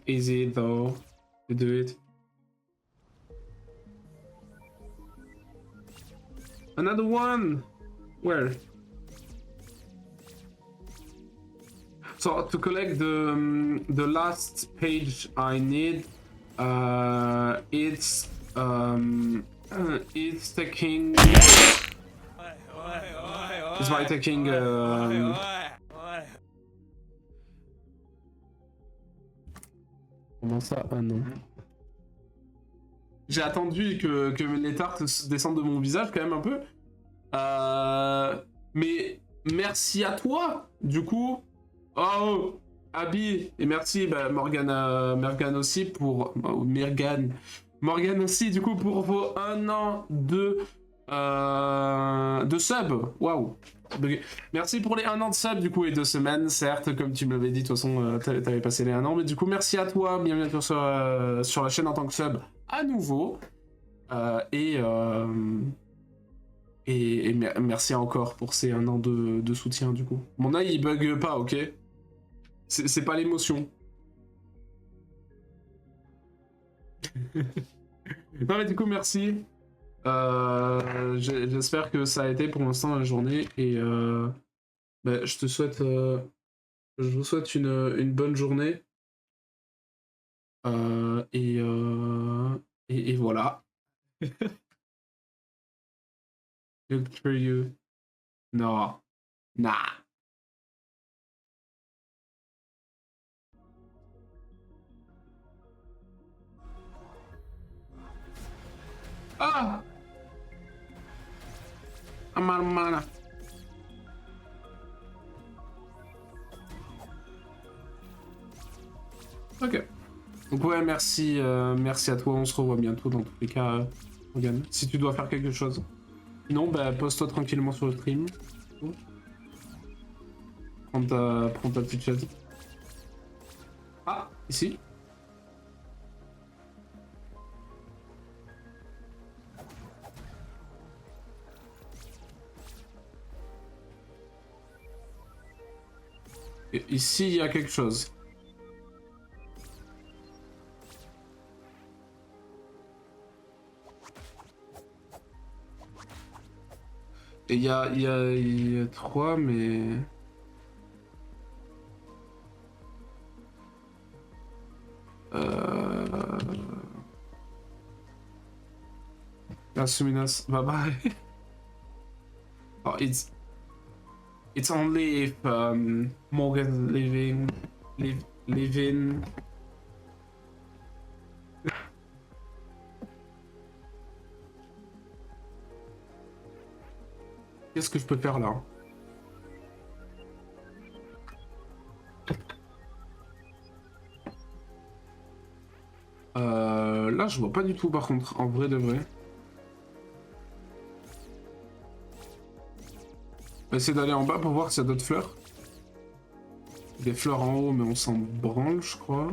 easy though to do it. Another one. Where? So to collect the last page I need, it's taking. It's by taking. Comment ça? Ah non. J'ai attendu que les tartes descendent de mon visage quand même un peu. Mais merci à toi, du coup. Oh, Abby, et merci Morgane aussi pour... Morgane aussi, du coup, pour vos 1 an de sub. Waouh. Merci pour les 1 an de sub, du coup, et 2 semaines, certes, comme tu me l'avais dit, de toute façon, t'avais passé les 1 an, mais du coup, merci à toi, bienvenue à toi sur la chaîne en tant que sub, à nouveau. Et merci encore pour ces 1 an de soutien, du coup. Mon œil, il bug pas, ok? C'est pas l'émotion. Non mais du coup, merci. J'espère que ça a été pour l'instant la journée. Et je te souhaite... je vous souhaite une bonne journée. Et voilà. Good for you. Non. Nah. Ah! Amarmana. Ok. Donc ouais, merci à toi, on se revoit bientôt dans tous les cas, Morgane. Si tu dois faire quelque chose. Sinon, bah pose-toi tranquillement sur le stream. Prends ta petite chaise. Ah, ici. Et ici, il y a quelque chose. Et il y a 3, mais... Suminas, bye bye. Oh, it's only if Morgan leaving. Qu'est-ce que je peux faire là? Là, je vois pas du tout par contre, en vrai de vrai. On va essayer d'aller en bas pour voir s'il y a d'autres fleurs. Des fleurs en haut, mais on s'en branle, je crois.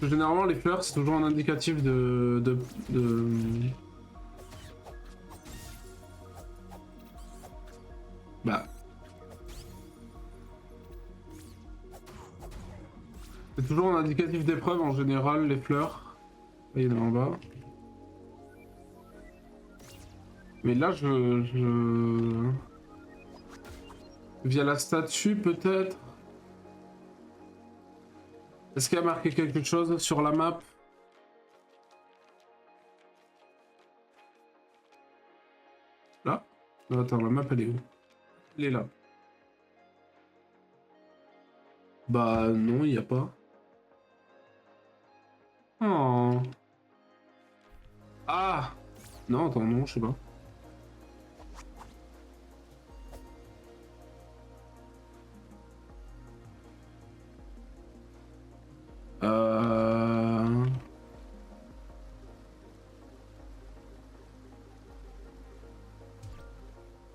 Généralement, les fleurs, c'est toujours un indicatif de... Bah... C'est toujours un indicatif d'épreuve en général, les fleurs. Là, il y en a en bas. Mais là, via la statue, peut-être. Est-ce qu'il y a marqué quelque chose sur la map? Là? Non, attends, la map, elle est où? Elle est là. Bah non, il n'y a pas. Oh. Ah! Non, attends, non, je sais pas.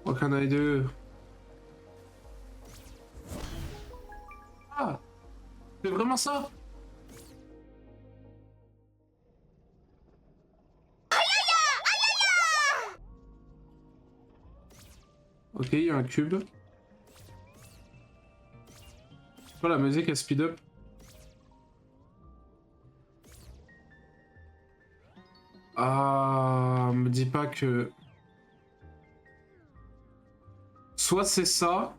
What can I do? Ah! C'est vraiment ça? Ok, il y a un cube. Oh, la musique elle speed up. Ah, me dis pas que... Soit c'est ça,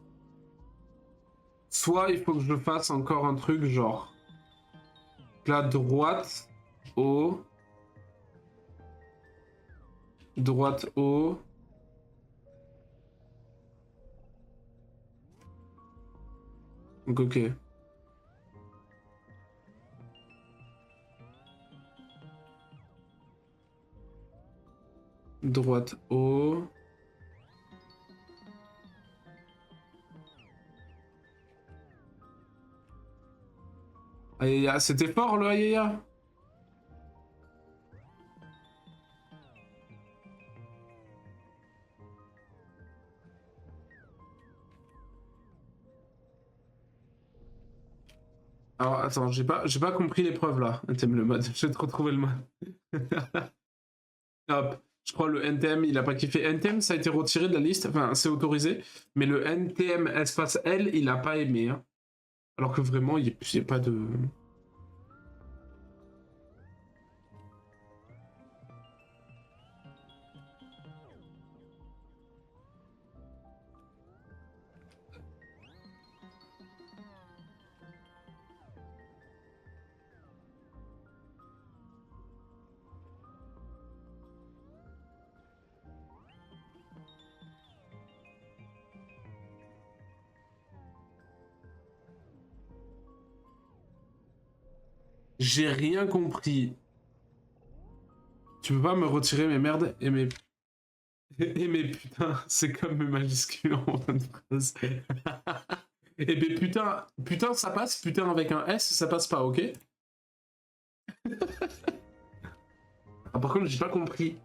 soit il faut que je fasse encore un truc genre... La droite, haut... Droite, haut... Donc ok. Droite, haut... Aïe, c'était fort le aïe. Alors attends, j'ai pas compris l'épreuve là. NTM le mode, j'ai trop trouvé le mode. Hop, je crois le NTM il a pas kiffé. NTM ça a été retiré de la liste, enfin c'est autorisé, mais le NTM espace L il a pas aimé. Hein. Alors que vraiment il n'y a pas de... J'ai rien compris. Tu peux pas me retirer mes merdes et mes... Et mes putains, c'est comme mes majuscules en fin de phrase. Et ben putain, putain ça passe, putain avec un S ça passe pas, ok? Ah, par contre j'ai pas compris.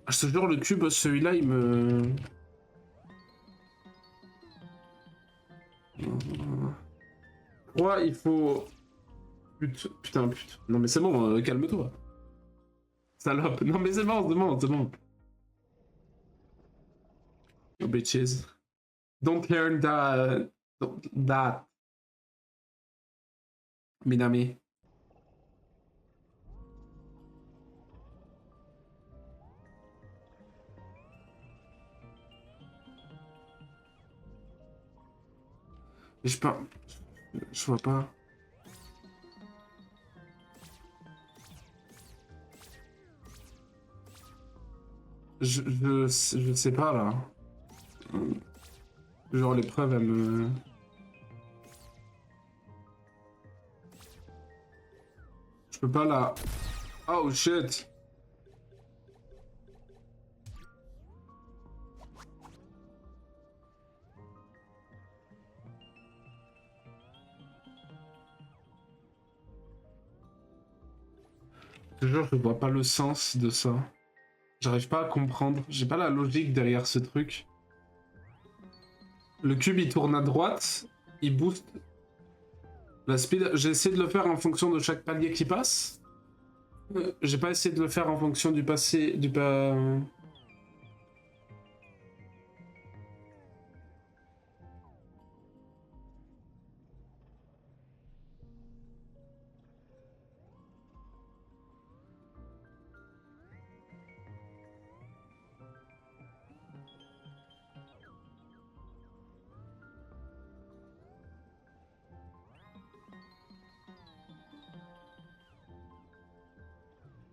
Ah, je te jure le cube, celui-là il me... Pourquoi il faut... Putain. Non mais c'est bon, calme-toi. Salope. Non mais c'est bon, c'est bon. Oh, bitches. Don't learn that. Minami. Mais je pas... Je vois pas. Je sais pas là. Genre l'épreuve elle me... Je peux pas la... Oh shit. Je te jure, je vois pas le sens de ça. J'arrive pas à comprendre. J'ai pas la logique derrière ce truc. Le cube il tourne à droite, il booste la speed. J'ai essayé de le faire en fonction de chaque palier qui passe. J'ai pas essayé de le faire en fonction du passé, du pas.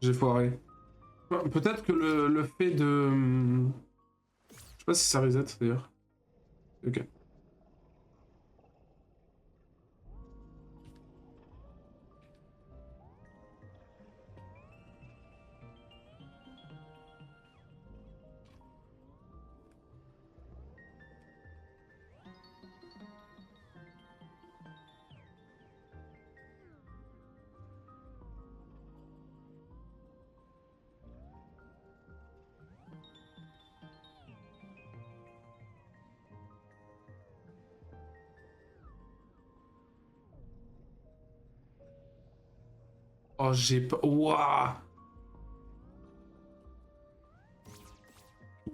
J'ai foiré. Peut-être que le fait de... Je sais pas si ça reset d'ailleurs. Ok. Oh, j'ai pas... Waouh.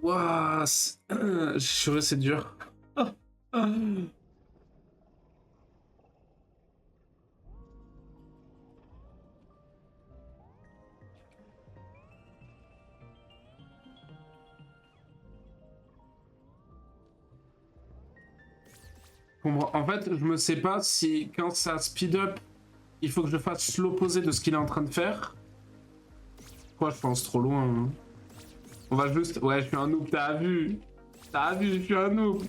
Ouah, je suis sûr, c'est dur. En fait, je me sais pas si quand ça speed up, il faut que je fasse l'opposé de ce qu'il est en train de faire. Quoi, je pense trop loin. Hein. On va juste... Ouais, je suis un noob, t'as vu? T'as vu, je suis un noob. Je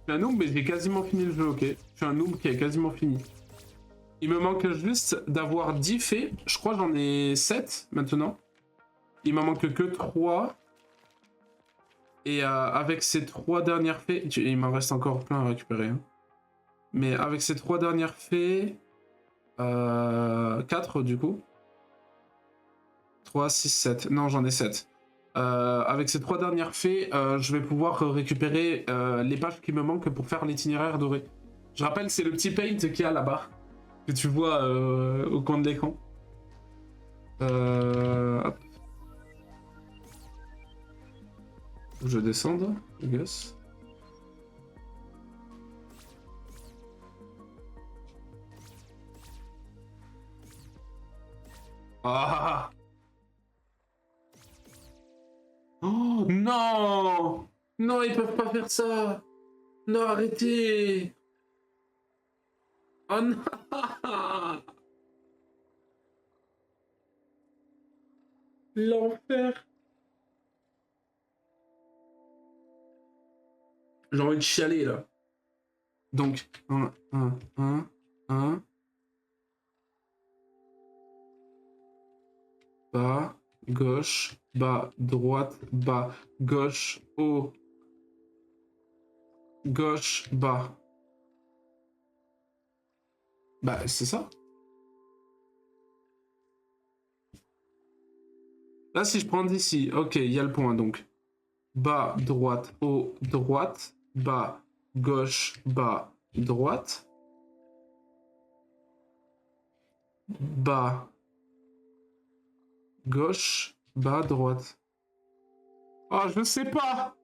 suis un noob, mais j'ai quasiment fini le jeu, ok? Je suis un noob qui a quasiment fini. Il me manque juste d'avoir 10 faits. Je crois que j'en ai 7 maintenant. Il m'en manque que 3. Et avec ces 3 dernières fées... Il m'en reste encore plein à récupérer. Hein. Mais avec ces 3 dernières fées... 4 du coup. 3, 6, 7. Non, j'en ai 7. Avec ces 3 dernières fées, je vais pouvoir récupérer les pages qui me manquent pour faire l'itinéraire doré. Je rappelle, c'est le petit paint qu'il y a là-bas, que tu vois au coin de l'écran. Hop. Je descends, I guess. Ah! Oh non! Non, ils peuvent pas faire ça! Non, arrêtez! Oh non! L'enfer! J'ai envie de chialer là. Donc, 1, 1, 1, 1. Bas, gauche, bas, droite, bas, gauche, haut, gauche, bas. Bah, c'est ça. Là, si je prends d'ici, ok, il y a le point, donc. Bas, droite, haut, droite, bas, gauche, bas, droite. Bas, gauche, bas, droite. Oh, je sais pas.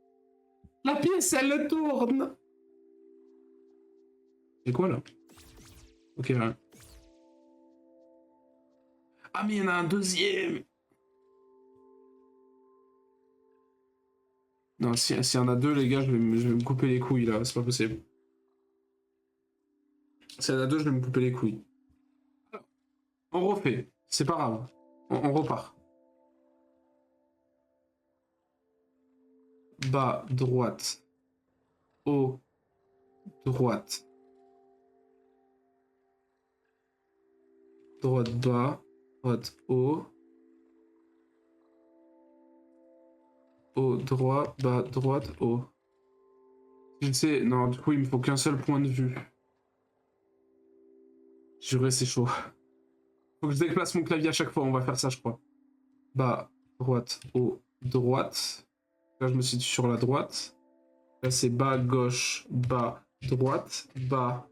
La pièce, elle tourne. C'est quoi, là? Ok, rien. Ah, mais il y en a un deuxième. Non, s'il y en a deux, les gars, je vais me couper les couilles, là. C'est pas possible. S'il y en a deux, je vais me couper les couilles. On refait. C'est pas grave. On repart. Bas, droite. Haut, droite. Droite, bas. Droite, haut. Haut, droit, bas, droite, haut. Je sais, non, du coup, il me faut qu'un seul point de vue. Juré, c'est chaud. Faut que je déplace mon clavier à chaque fois, on va faire ça, je crois. Bas, droite, haut, droite. Là, je me situe sur la droite. Là, c'est bas, gauche, bas, droite, bas,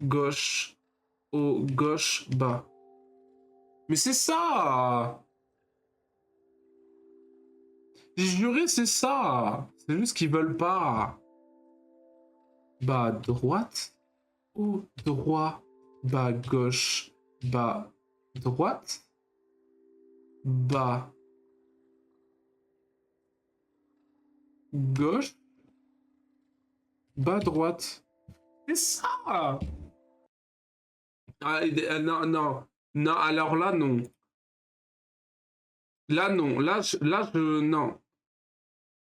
gauche, haut, gauche, bas. Mais c'est ça! J'ai juré, c'est ça! C'est juste qu'ils veulent pas. Bas, droite, haut, droit, bas, gauche, bas, droite, bas, gauche, bas, droite. C'est ça! Ah, non, non. Non, alors là, non. Là, non. Non.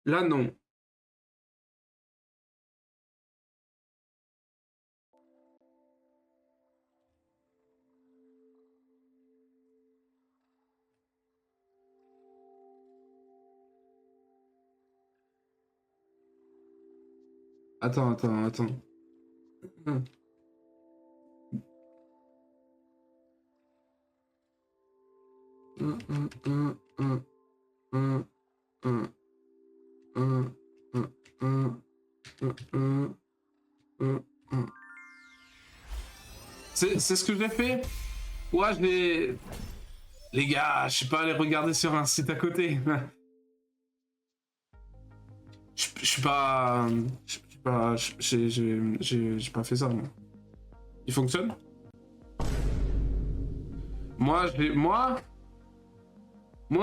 Là, non. Attends. Hum, hum, hum, hum, hum, hum, hum, hum, hum, hum, hum, hum, hum. C'est ce que j'ai fait. Ouais, je vais... Les gars, je sais pas aller regarder sur un site à côté. suis pas... Je suis pas... J'ai pas fait ça, moi. Il fonctionne? Moi, j'ai... Moi? Vous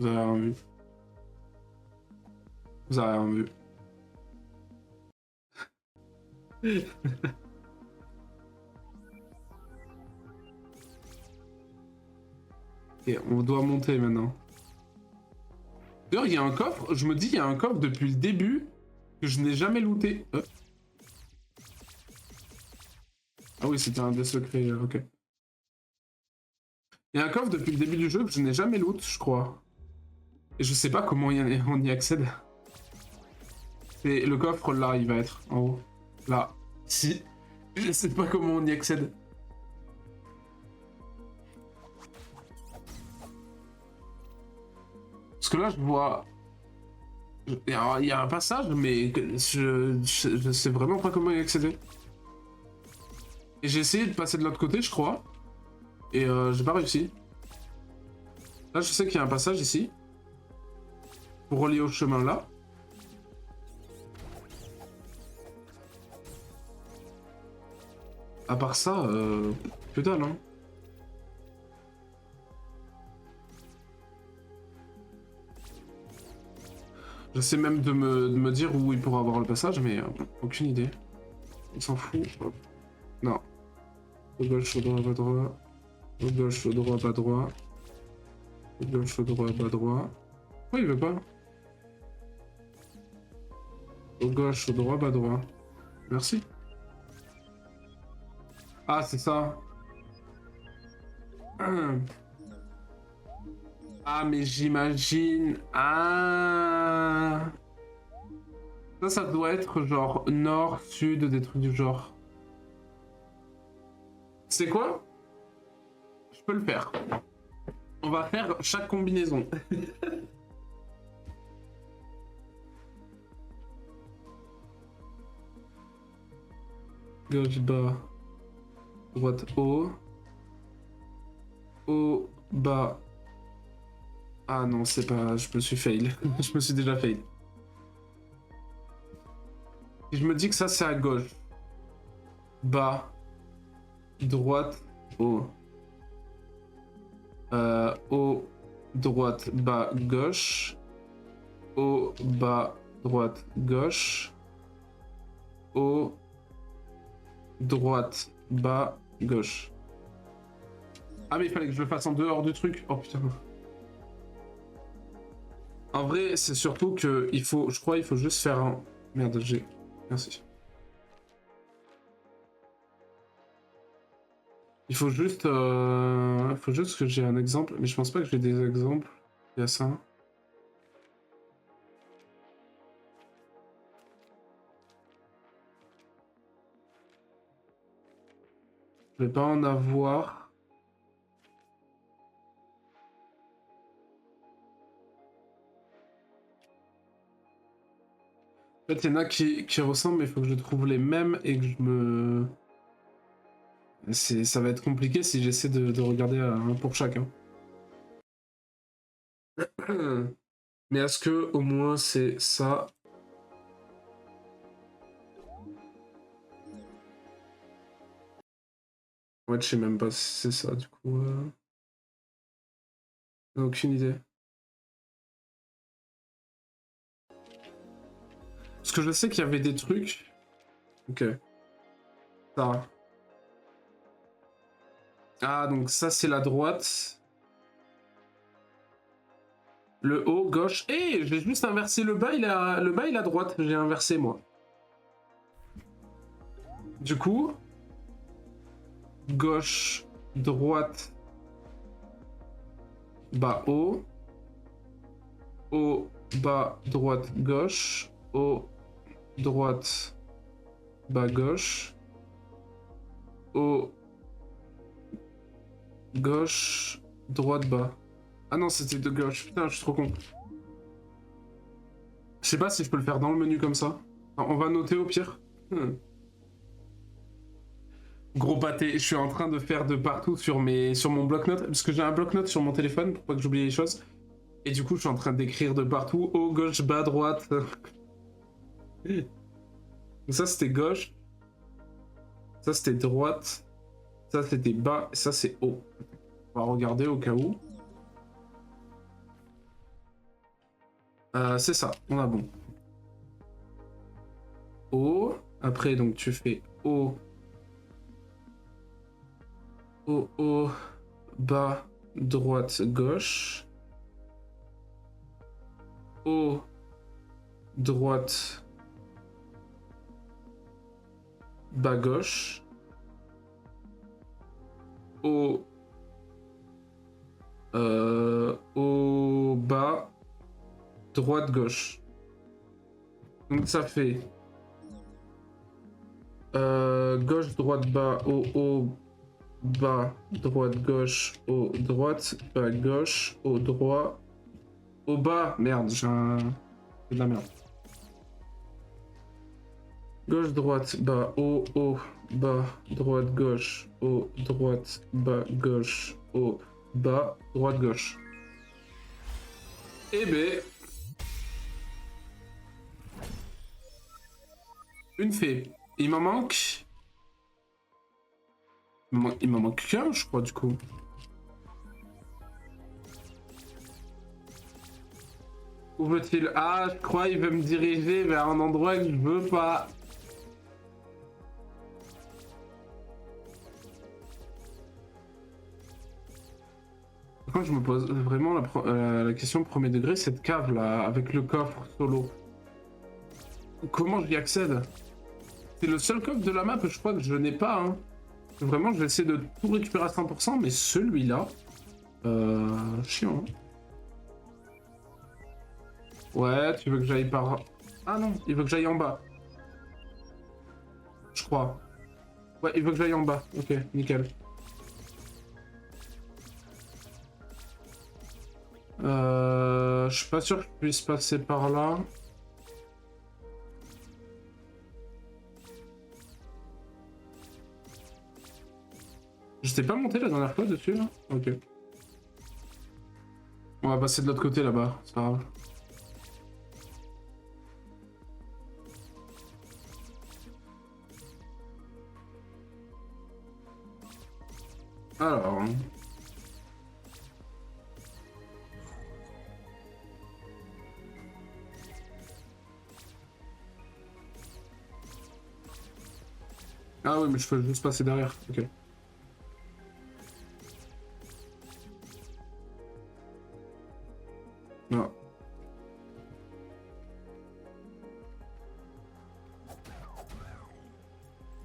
avez rien vu. Vous avez rien vu. Et on doit monter maintenant. D'ailleurs, il y a un coffre. Je me dis, il y a un coffre depuis le début que je n'ai jamais looté. Ah oui, c'était un des secrets, ok. Il y a un coffre depuis le début du jeu que je n'ai jamais loot, je crois. Et je sais pas comment on y accède. Et le coffre, là, il va être en haut. Là. Si. Je sais pas comment on y accède. Parce que là, je vois... Il y a un passage, mais je sais vraiment pas comment y accéder. Et j'ai essayé de passer de l'autre côté, je crois. Et j'ai pas réussi. Là, je sais qu'il y a un passage ici. Pour relier au chemin là. À part ça, que dalle, hein. J'essaie même de me dire où il pourra avoir le passage, mais aucune idée. On s'en fout. Hop. Non. Au gauche, au droit, pas droit. Au gauche, au droit, pas droit. Au gauche, au droit, pas droit. Pourquoi il veut pas? Au gauche, au droit, pas droit. Merci. Ah, c'est ça. Ah, mais j'imagine... Ah... Ça doit être genre nord, sud, des trucs du genre. C'est quoi? Je peux le faire. On va faire chaque combinaison. Gauche, bas. Droite, haut. Haut, bas. Ah non, c'est pas... Je me suis fail. Je me suis déjà fail. Et je me dis que ça, c'est à gauche. Bas. Droite, haut. Haut, droite, bas, gauche. Haut, bas, droite, gauche. Haut, droite, bas, gauche. Ah mais il fallait que je le fasse en dehors du truc. Oh putain. En vrai, c'est surtout que il faut, je crois, il faut juste faire un... Merde, j'ai... Merci. Il faut juste que j'ai un exemple, mais je pense pas que j'ai des exemples. Il y a ça. Je vais pas en avoir. En fait, il y en a qui ressemblent, mais il faut que je trouve les mêmes et que je me... Ça va être compliqué si j'essaie de regarder un pour chacun. Mais est-ce que au moins c'est ça? Ouais, je sais même pas si c'est ça du coup. Aucune idée. Parce que je sais qu'il y avait des trucs. Ok. Ça. Ah, donc ça c'est la droite. Le haut, gauche. Eh, j'ai juste inversé le bas, le bas et la droite. J'ai inversé moi. Du coup, gauche, droite, bas, haut. Haut, bas, droite, gauche. Haut, droite, bas, gauche. Haut, gauche, droite, bas. Ah non, c'était de gauche. Putain, je suis trop con. Je sais pas si je peux le faire dans le menu comme ça. On va noter au pire. Gros pâté, je suis en train de faire de partout sur mon bloc-notes. Parce que j'ai un bloc-notes sur mon téléphone pour pas que j'oublie les choses. Et du coup, je suis en train d'écrire de partout, haut, gauche, bas, droite. Donc ça, c'était gauche. Ça, c'était droite. Ça, c'était bas. Et ça, c'est haut. On va regarder au cas où. C'est ça, on a bon. Haut. Après, donc, tu fais haut. Haut, haut, bas, droite, gauche. Haut, droite, bas, gauche. Haut, haut, bas, droite, gauche. Donc ça fait gauche, droite, bas, haut, haut, bas, droite, gauche, haut, droite, bas, gauche, haut, droit, haut, bas. Merde, j'ai un... C'est de la merde. Gauche, droite, bas, haut, haut, bas, droite, gauche, haut, droite, bas, gauche, haut, bas, droite, gauche. Eh ben... Une fée. Il m'en manque... Il m'en manque qu'un, je crois, du coup. Où veut-il? Ah, je crois qu'il veut me diriger vers un endroit que je veux pas. Quand je me pose vraiment la question premier degré, cette cave là, avec le coffre solo. Comment j'y accède? C'est le seul coffre de la map que je crois que je n'ai pas. Hein. Vraiment, je vais essayer de tout récupérer à 100%, mais celui-là... chiant. Hein. Ouais, tu veux que j'aille par... Ah non, il veut que j'aille en bas. Je crois. Ouais, il veut que j'aille en bas. Ok, nickel. Je suis pas sûr que je puisse passer par là. Je t'ai pas monté la dernière fois dessus là? Ok. On va passer de l'autre côté là-bas, c'est pas grave. Alors... Ah oui, mais je peux juste passer derrière, ok. Non.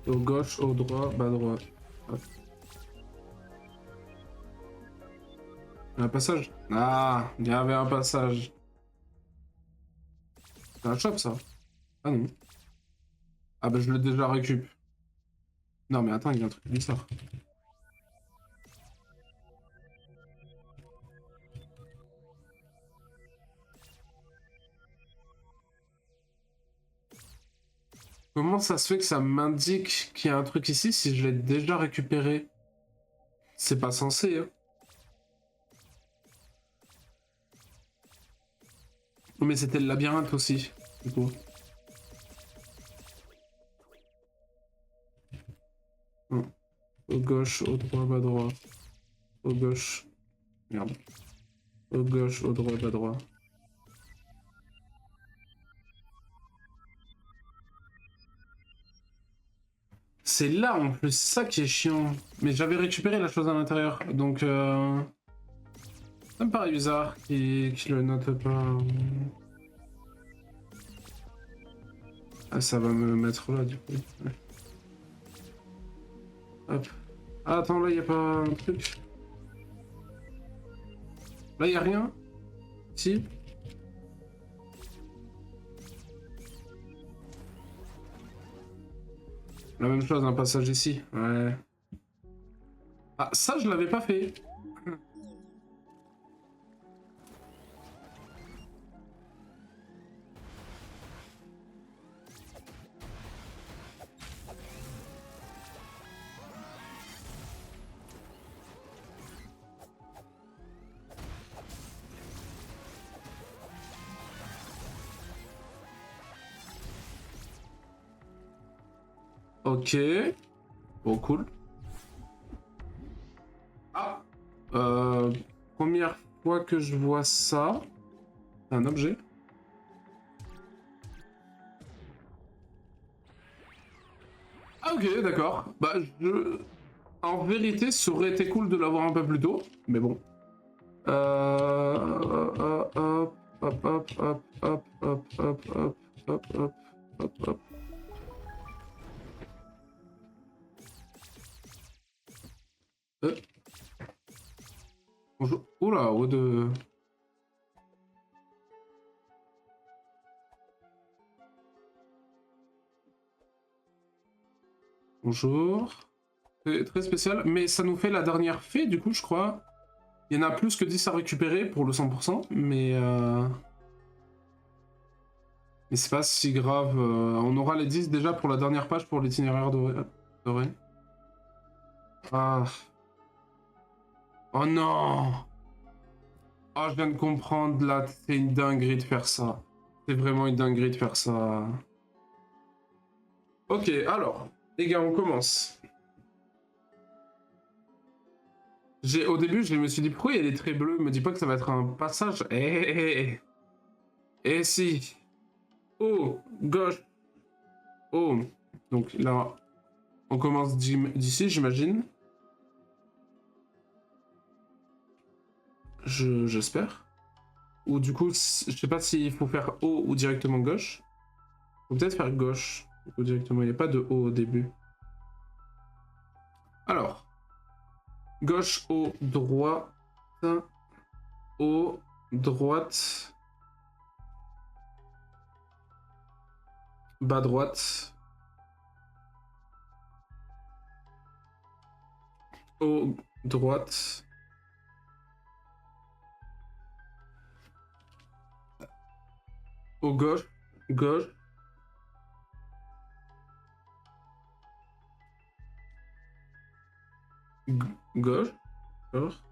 Au gauche, au droit, bas droit. Hop. Un passage? Ah, il y avait un passage. C'est un shop ça? Ah non. Ah bah je l'ai déjà récup. Non mais attends, il y a un truc bizarre. Comment ça se fait que ça m'indique qu'il y a un truc ici si je l'ai déjà récupéré? C'est pas censé, hein. Mais c'était le labyrinthe aussi, du coup. Non. Au gauche, au droit, bas droit. Au gauche. Merde. Au gauche, au droit, bas droit. C'est là en plus, ça qui est chiant. Mais j'avais récupéré la chose à l'intérieur, donc ça me paraît bizarre qu'il le note pas. Ah, ça va me mettre là du coup. Ouais. Hop. Ah, attends, là, y a pas un truc. Là, y a rien? Si? La même chose, un passage ici. Ouais. Ah, ça, je l'avais pas fait. Ok. Bon, cool. Ah. Première fois que je vois ça. Un objet. Ah ok, d'accord. Bah, en vérité, ça aurait été cool de l'avoir un peu plus tôt, mais bon. Hop, hop, hop, hop, hop, hop, hop, hop, hop, hop, hop, hop. Euh, bonjour. Oula, oh de... Bonjour. Très spécial, mais ça nous fait la dernière fée, du coup, je crois. Il y en a plus que 10 à récupérer pour le 100%, mais... Mais c'est pas si grave. On aura les 10 déjà pour la dernière page pour l'itinéraire doré. Ah. Oh non! Oh, je viens de comprendre, là, c'est une dinguerie de faire ça. C'est vraiment une dinguerie de faire ça. Ok, alors, les gars, on commence. Au début, je me suis dit, pourquoi il y a des traits bleus? Me dis pas que ça va être un passage. Eh si. Oh, gauche. Oh. Donc là, on commence d'ici, j'imagine. J'espère. Ou du coup, je sais pas s'il faut faire haut ou directement gauche. Faut peut-être faire gauche. Ou directement, il n'y a pas de haut au début. Alors. Gauche, haut, droit. Haut, droite. Bas, droite. Haut, droite. Haut, gauche. Gauche. Gauche. Gauche.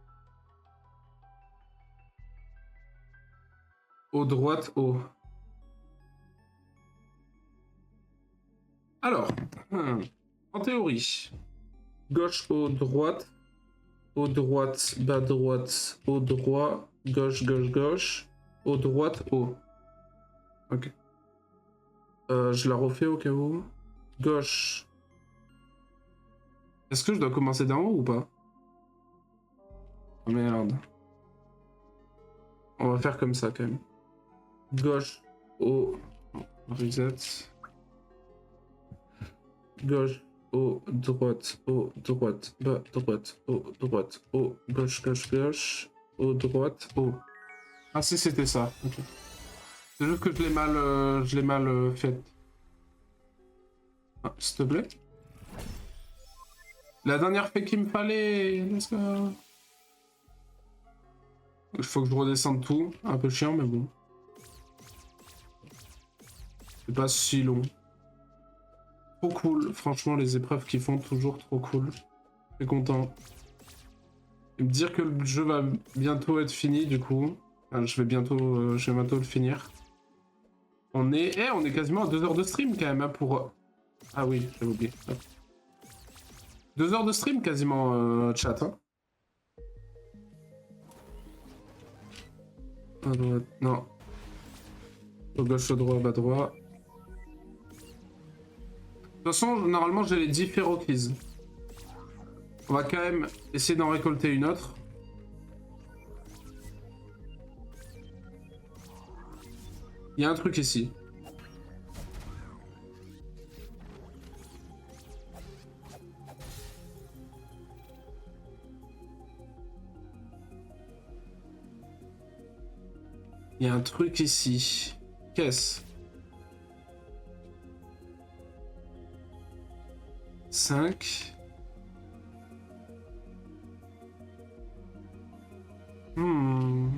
Haut, droite, haut. Alors, en théorie, gauche, haut, droite, haut, droite, bas, droite, haut, droit, gauche, gauche, gauche, haut, droite, haut. Ok. Je la refais au cas où. Gauche. Est-ce que je dois commencer d'en haut ou pas? Oh merde. On va faire comme ça quand même. Gauche, haut, reset. Gauche, haut, droite, bas, droite, haut, gauche, gauche, gauche, haut, droite, haut. Ah si, c'était ça. Okay. C'est juste que je l'ai mal fait. Ah, s'il te plaît. La dernière fait qu'il me fallait. Il faut que je redescende tout. Un peu chiant, mais bon. C'est pas si long. Trop cool. Franchement, les épreuves qu'ils font, toujours trop cool. Je suis content. Et me dire que le jeu va bientôt être fini, du coup. Enfin, je vais bientôt le finir. On est quasiment à 2 heures de stream quand même, hein, pour... Ah oui, j'avais oublié. Hop. 2 heures de stream quasiment, chat. Hein. À droite, non. Au gauche, au droit, bas, droit. De toute façon, normalement, j'ai les 10 Ferokeys. On va quand même essayer d'en récolter une autre. Il y a un truc ici. Il y a un truc ici. Qu'est-ce? 5. Hmm.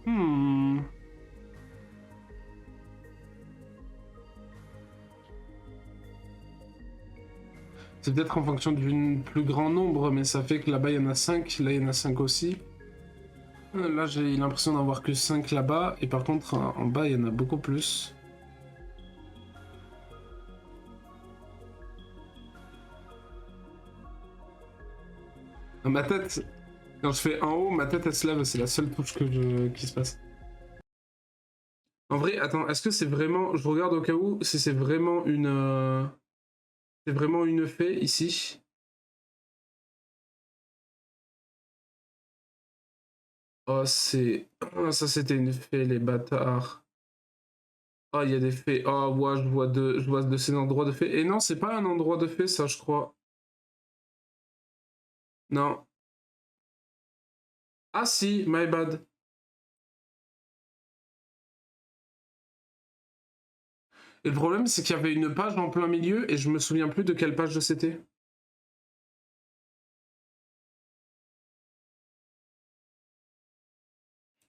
Hmm. C'est peut-être en fonction d'un plus grand nombre, mais ça fait que là-bas il y en a 5, là il y en a 5 aussi. Là j'ai l'impression d'en voir que 5 là-bas, et par contre en bas il y en a beaucoup plus. Dans ma tête, quand je fais en haut, ma tête elle se lève, c'est la seule touche qui se passe. En vrai, attends, est-ce que c'est vraiment... Je regarde au cas où si c'est vraiment une... C'est vraiment une fée ici. Oh, c'est... Oh, ça, c'était une fée, les bâtards. Oh, il y a des fées. Oh, ouais, je vois de ces endroits de fées. Et non, c'est pas un endroit de fées, ça, je crois. Non. Ah si, my bad. Et le problème, c'est qu'il y avait une page en plein milieu, et je me souviens plus de quelle page c'était.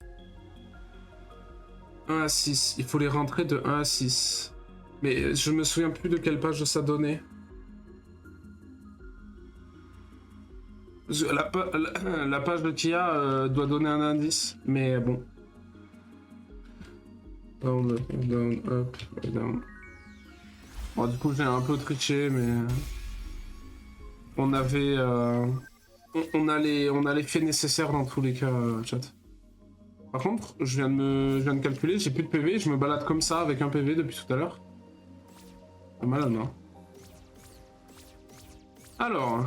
« 1 à 6. Il faut les rentrer de 1 à 6. Mais je me souviens plus de quelle page ça donnait. La page de Kia doit donner un indice, mais bon. Down, up, down, up, down. Bon, du coup, j'ai un peu triché, mais... On avait... on a les faits nécessaires dans tous les cas, chat. Par contre, je viens de calculer, j'ai plus de PV, je me balade comme ça avec un PV depuis tout à l'heure. Pas mal, non? Alors...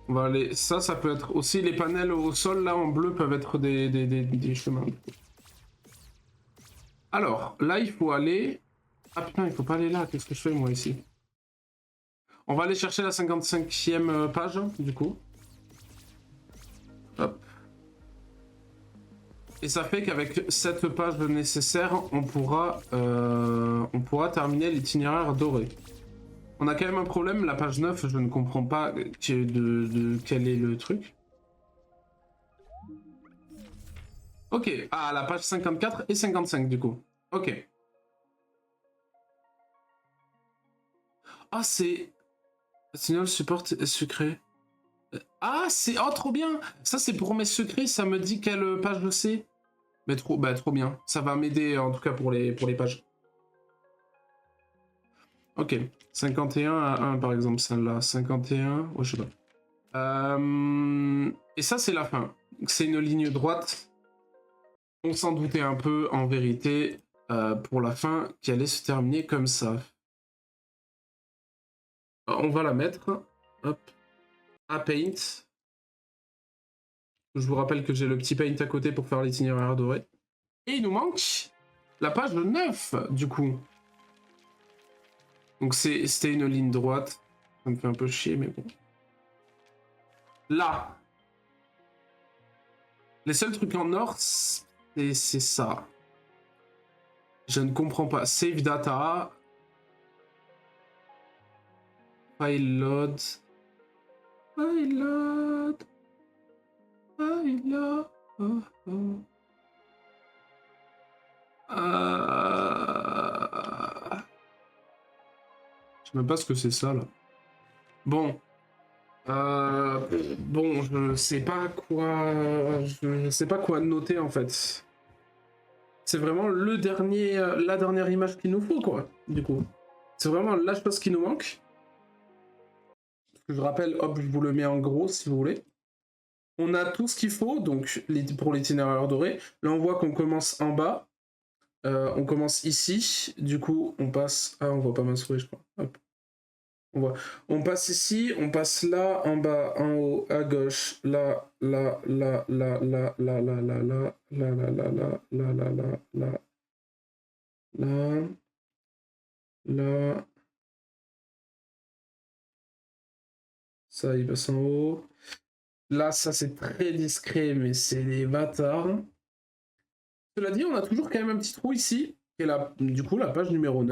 On va aller... Ça peut être aussi... Les panels au sol, là, en bleu, peuvent être des chemins. Alors, là, il faut aller... Ah putain, il faut pas aller là. Qu'est-ce que je fais, moi, ici? On va aller chercher la 55e page, du coup. Hop. Et ça fait qu'avec cette page nécessaire, on pourra terminer l'itinéraire doré. On a quand même un problème, la page 9, je ne comprends pas de quel est le truc. Ok, ah, la page 54 et 55 du coup. Ok. Ah, c'est... Signal support secret. Ah, c'est... Oh, trop bien. Ça, c'est pour mes secrets, ça me dit quelle page je sais. Mais trop bien. Ça va m'aider, en tout cas, pour les pages. Ok. 51 à 1, par exemple, celle-là. 51... Ouais, je sais pas. Et ça, c'est la fin. C'est une ligne droite. On s'en doutait un peu, en vérité, pour la fin, qui allait se terminer comme ça. On va la mettre. Hop. À Paint. Je vous rappelle que j'ai le petit Paint à côté pour faire l'itinéraire doré. Et il nous manque la page 9, du coup. Donc c'était une ligne droite. Ça me fait un peu chier, mais bon. Là. Les seuls trucs en or, c'est ça. Je ne comprends pas. Save data. File load. File load. File load. Oh, oh. Je sais même pas ce que c'est ça, là. Bon. Bon, je sais pas quoi... Je sais pas quoi noter, en fait. C'est vraiment la dernière image qu'il nous faut, quoi, du coup. C'est vraiment la chose qui nous manque. Je rappelle, hop, je vous le mets en gros, si vous voulez. On a tout ce qu'il faut, donc, pour l'itinéraire doré. Là, on voit qu'on commence en bas. On commence ici. Du coup, on passe... Ah, on voit pas ma souris, je crois. Hop. On passe ici, on passe là, en bas, en haut, à gauche, là, là, là, là, là, là, là, là, là, là, là, là, là, là, là, là, là, là. Ça, il passe en haut. Là, ça, c'est très discret, mais c'est des bâtards. Cela dit, on a toujours quand même un petit trou ici, qui est du coup la page numéro 9.